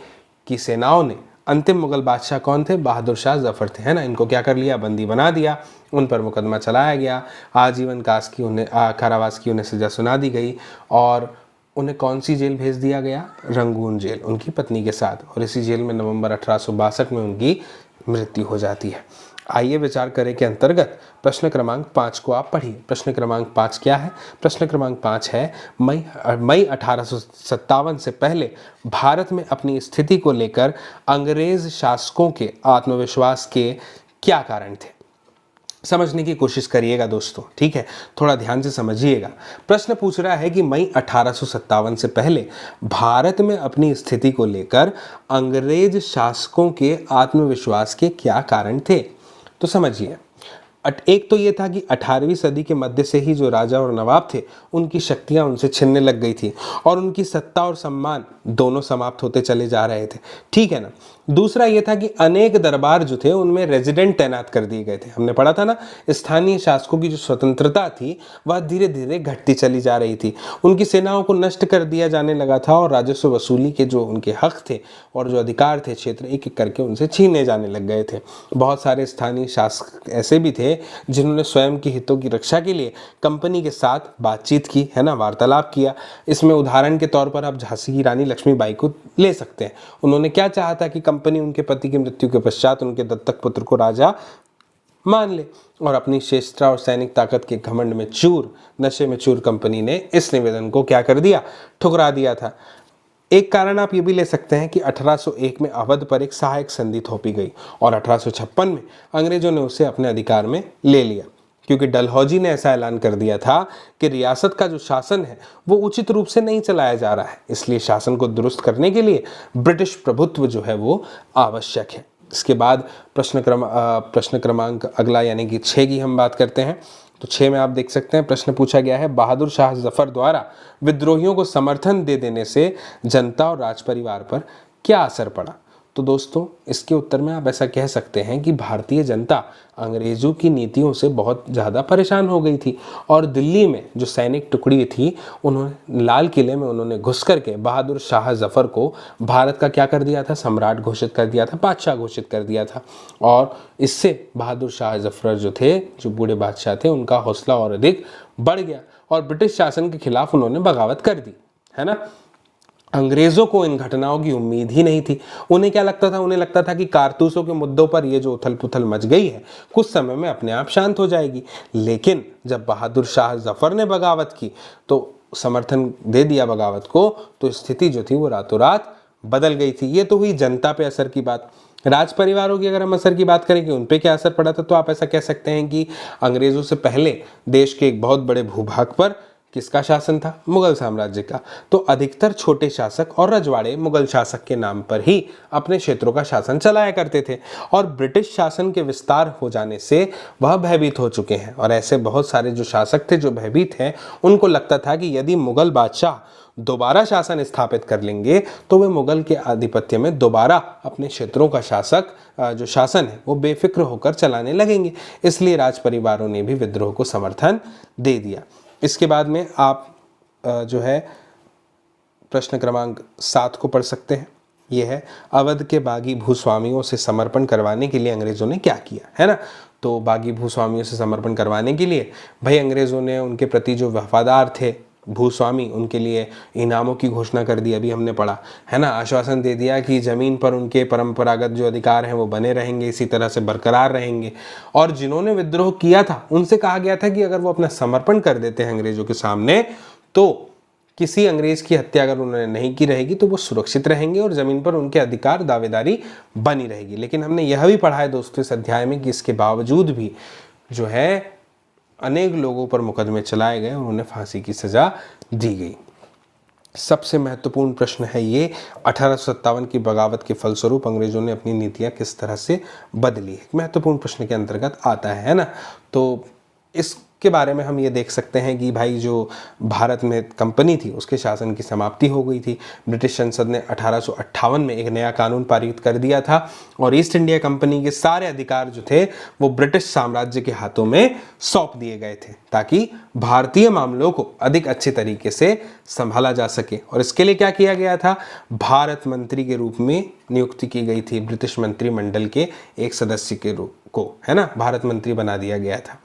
की सेनाओं ने, अंतिम मुगल बादशाह कौन थे, बहादुर शाह जफर थे, है ना। इनको क्या कर लिया, बंदी बना दिया, उन पर मुकदमा चलाया गया, आजीवन कारावास की उन्हें सजा सुना दी गई और उन्हें कौन सी जेल भेज दिया गया, रंगून जेल, उनकी पत्नी के साथ। और इसी जेल में नवंबर 1862 में उनकी मृत्यु हो जाती है। आइए विचार करें के अंतर्गत प्रश्न क्रमांक 5 को आप पढ़िए। प्रश्न क्रमांक 5 क्या है। प्रश्न क्रमांक 5 है, मई 1857 से पहले भारत में अपनी स्थिति को लेकर अंग्रेज शासकों के आत्मविश्वास के क्या कारण थे। समझने की कोशिश करिएगा दोस्तों, ठीक है, थोड़ा ध्यान से समझिएगा। प्रश्न पूछ रहा है कि मई 1857 से पहले भारत में अपनी स्थिति को लेकर अंग्रेज शासकों के आत्मविश्वास के क्या कारण थे। तो समझिए, एक तो ये था कि 18वीं सदी के मध्य से ही जो राजा और नवाब थे उनकी शक्तियां उनसे छिनने लग गई थी और उनकी सत्ता और सम्मान दोनों समाप्त होते चले जा रहे थे, ठीक है ना। दूसरा ये था कि अनेक दरबार जो थे उनमें रेजिडेंट तैनात कर दिए गए थे। हमने पढ़ा था ना, स्थानीय शासकों की जो स्वतंत्रता थी वह धीरे धीरे घटती चली जा रही थी। उनकी सेनाओं को नष्ट कर दिया जाने लगा था और राजस्व वसूली के जो उनके हक थे और जो अधिकार थे क्षेत्र एक एक करके उनसे छीने जाने लग गए थे। बहुत सारे स्थानीय शासक ऐसे भी थे जिन्होंने स्वयं के हितों की रक्षा के लिए कंपनी के साथ बातचीत की, है ना, वार्तालाप किया। इसमें उदाहरण के तौर पर आप झांसी की रानी लक्ष्मीबाई को ले सकते हैं। उन्होंने क्या चाहा था कि कंपनी उनके पति की मृत्यु के पश्चात उनके दत्तक पुत्र को राजा मान ले, और अपनी श्रेष्ठता और सैनिक ताकत के घमंड में नशे में चूर कंपनी ने इस निवेदन को क्या कर दिया, ठुकरा दिया था। एक कारण आप ये भी ले सकते हैं कि 1801 में अवध पर एक सहायक संधि थोपी गई और 1856 में अंग्रेजों ने उसे अपने अधिकार में ले लिया, क्योंकि डलहौजी ने ऐसा ऐलान कर दिया था कि रियासत का जो शासन है वो उचित रूप से नहीं चलाया जा रहा है, इसलिए शासन को दुरुस्त करने के लिए ब्रिटिश प्रभुत्व जो है वो आवश्यक है। इसके बाद प्रश्न क्रमांक अगला यानी कि 6 की हम बात करते हैं। तो 6 में आप देख सकते हैं प्रश्न पूछा गया है, बहादुर शाह जफर द्वारा विद्रोहियों को समर्थन दे देने से जनता और राजपरिवार पर क्या असर पड़ा। तो दोस्तों इसके उत्तर में आप ऐसा कह सकते हैं कि भारतीय जनता अंग्रेजों की नीतियों से बहुत ज़्यादा परेशान हो गई थी और दिल्ली में जो सैनिक टुकड़ी थी उन्होंने लाल किले में उन्होंने घुस करके बहादुर शाह जफर को भारत का क्या कर दिया था, सम्राट घोषित कर दिया था, बादशाह घोषित कर दिया था। और इससे बहादुर शाह जफर जो थे, जो बूढ़े बादशाह थे, उनका हौसला और अधिक बढ़ गया और ब्रिटिश शासन के खिलाफ उन्होंने बगावत कर दी, है ना। अंग्रेजों को इन घटनाओं की उम्मीद ही नहीं थी। उन्हें क्या लगता था, उन्हें लगता था कि कारतूसों के मुद्दों पर ये जो उथल पुथल मच गई है कुछ समय में अपने आप शांत हो जाएगी। लेकिन जब बहादुर शाह जफर ने बगावत की, तो समर्थन दे दिया बगावत को, तो स्थिति जो थी वो रातों रात बदल गई थी। ये तो हुई जनता पे असर की बात। राज परिवारों की अगर हम असर की बात करें कि उन पे क्या असर पड़ा था, तो आप ऐसा कह सकते हैं कि अंग्रेजों से पहले देश के एक बहुत बड़े भूभाग पर किसका शासन था? मुगल साम्राज्य का। तो अधिकतर छोटे शासक और रजवाड़े मुगल शासक के नाम पर ही अपने क्षेत्रों का शासन चलाया करते थे और ब्रिटिश शासन के विस्तार हो जाने से वह भयभीत हो चुके हैं। और ऐसे बहुत सारे जो शासक थे जो भयभीत हैं, उनको लगता था कि यदि मुगल बादशाह दोबारा शासन स्थापित कर लेंगे तो वे मुगल के आधिपत्य में दोबारा अपने क्षेत्रों का जो शासन है वो बेफिक्र होकर चलाने लगेंगे। इसलिए राज परिवारों ने भी विद्रोह को समर्थन दे दिया। इसके बाद में आप जो है प्रश्न क्रमांक 7 को पढ़ सकते हैं। ये है, अवध के बागी भूस्वामियों से समर्पण करवाने के लिए अंग्रेजों ने क्या किया, है ना। तो बागी भूस्वामियों से समर्पण करवाने के लिए भाई अंग्रेजों ने उनके प्रति जो वफादार थे भूस्वामी, उनके लिए इनामों की घोषणा कर दी। अभी हमने पढ़ा है ना, आश्वासन दे दिया कि ज़मीन पर उनके परंपरागत जो अधिकार हैं वो बने रहेंगे, इसी तरह से बरकरार रहेंगे। और जिन्होंने विद्रोह किया था उनसे कहा गया था कि अगर वो अपना समर्पण कर देते हैं अंग्रेजों के सामने तो किसी अंग्रेज की हत्या अगर उन्होंने नहीं की रहेगी तो वो सुरक्षित रहेंगे और ज़मीन पर उनके अधिकार दावेदारी बनी रहेगी। लेकिन हमने यह भी पढ़ा है दोस्तों इस अध्याय में कि इसके बावजूद भी जो है अनेक लोगों पर मुकदमे चलाए गए और उन्हें फांसी की सजा दी गई। सबसे महत्वपूर्ण प्रश्न है ये, 1857 की बगावत के फलस्वरूप अंग्रेजों ने अपनी नीतियां किस तरह से बदली। महत्वपूर्ण प्रश्न के अंतर्गत आता है ना। तो इसके बारे में हम ये देख सकते हैं कि भाई जो भारत में कंपनी थी उसके शासन की समाप्ति हो गई थी। ब्रिटिश संसद ने 1858 में एक नया कानून पारित कर दिया था और ईस्ट इंडिया कंपनी के सारे अधिकार जो थे वो ब्रिटिश साम्राज्य के हाथों में सौंप दिए गए थे ताकि भारतीय मामलों को अधिक अच्छे तरीके से संभाला जा सके। और इसके लिए क्या किया गया था, भारत मंत्री के रूप में नियुक्ति की गई थी। ब्रिटिश मंत्रिमंडल के एक सदस्य के रूप को, है ना, भारत मंत्री बना दिया गया था।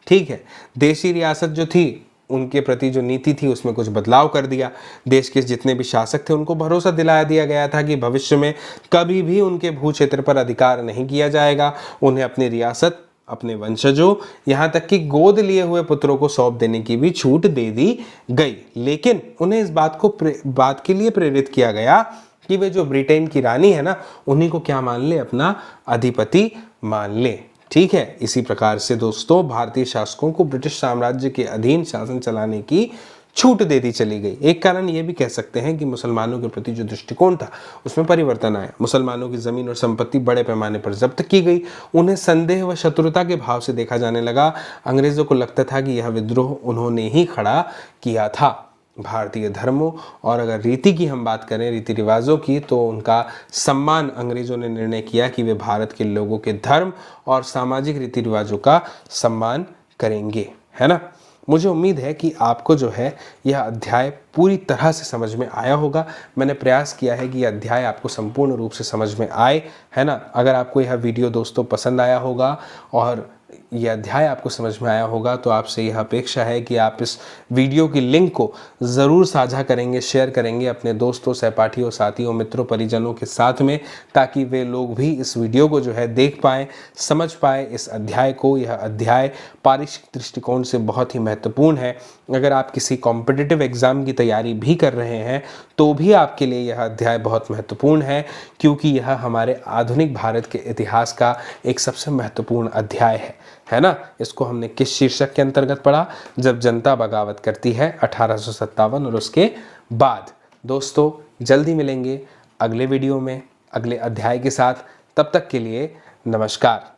ठीक है, देशी रियासत जो थी उनके प्रति जो नीति थी उसमें कुछ बदलाव कर दिया। देश के जितने भी शासक थे उनको भरोसा दिलाया दिया गया था कि भविष्य में कभी भी उनके भू क्षेत्र पर अधिकार नहीं किया जाएगा। उन्हें अपनी रियासत, अपने वंशजों, यहाँ तक कि गोद लिए हुए पुत्रों को सौंप देने की भी छूट दे दी गई। लेकिन उन्हें इस बात के लिए प्रेरित किया गया कि वे जो ब्रिटेन की रानी है ना उन्हीं को क्या मान ले, अपना अधिपति मान ले। ठीक है, इसी प्रकार से दोस्तों भारतीय शासकों को ब्रिटिश साम्राज्य के अधीन शासन चलाने की छूट दे दी चली गई। एक कारण ये भी कह सकते हैं कि मुसलमानों के प्रति जो दृष्टिकोण था उसमें परिवर्तन आया। मुसलमानों की जमीन और संपत्ति बड़े पैमाने पर जब्त की गई। उन्हें संदेह व शत्रुता के भाव से देखा जाने लगा। अंग्रेजों को लगता था कि यह विद्रोह उन्होंने ही खड़ा किया था। भारतीय धर्मों और अगर रीति की हम बात करें, रीति रिवाजों की, तो उनका सम्मान अंग्रेजों ने निर्णय किया कि वे भारत के लोगों के धर्म और सामाजिक रीति रिवाजों का सम्मान करेंगे, है ना। मुझे उम्मीद है कि आपको जो है यह अध्याय पूरी तरह से समझ में आया होगा। मैंने प्रयास किया है कि यह अध्याय आपको संपूर्ण रूप से समझ में आए, है ना। अगर आपको यह वीडियो दोस्तों पसंद आया होगा और यह अध्याय आपको समझ में आया होगा तो आपसे यह अपेक्षा है कि आप इस वीडियो की लिंक को ज़रूर साझा करेंगे, शेयर करेंगे अपने दोस्तों, सहपाठियों, साथियों, मित्रों, परिजनों के साथ में, ताकि वे लोग भी इस वीडियो को जो है देख पाएँ, समझ पाए इस अध्याय को। यह अध्याय पारिश दृष्टिकोण से बहुत ही महत्वपूर्ण है। अगर आप किसी कॉम्पिटिटिव एग्ज़ाम की तैयारी भी कर रहे हैं तो भी आपके लिए यह अध्याय बहुत महत्वपूर्ण है, क्योंकि यह हमारे आधुनिक भारत के इतिहास का एक सबसे महत्वपूर्ण अध्याय है ना। इसको हमने किस शीर्षक के अंतर्गत पढ़ा, जब जनता बगावत करती है 1857 और उसके बाद। दोस्तों जल्दी मिलेंगे अगले वीडियो में अगले अध्याय के साथ। तब तक के लिए नमस्कार।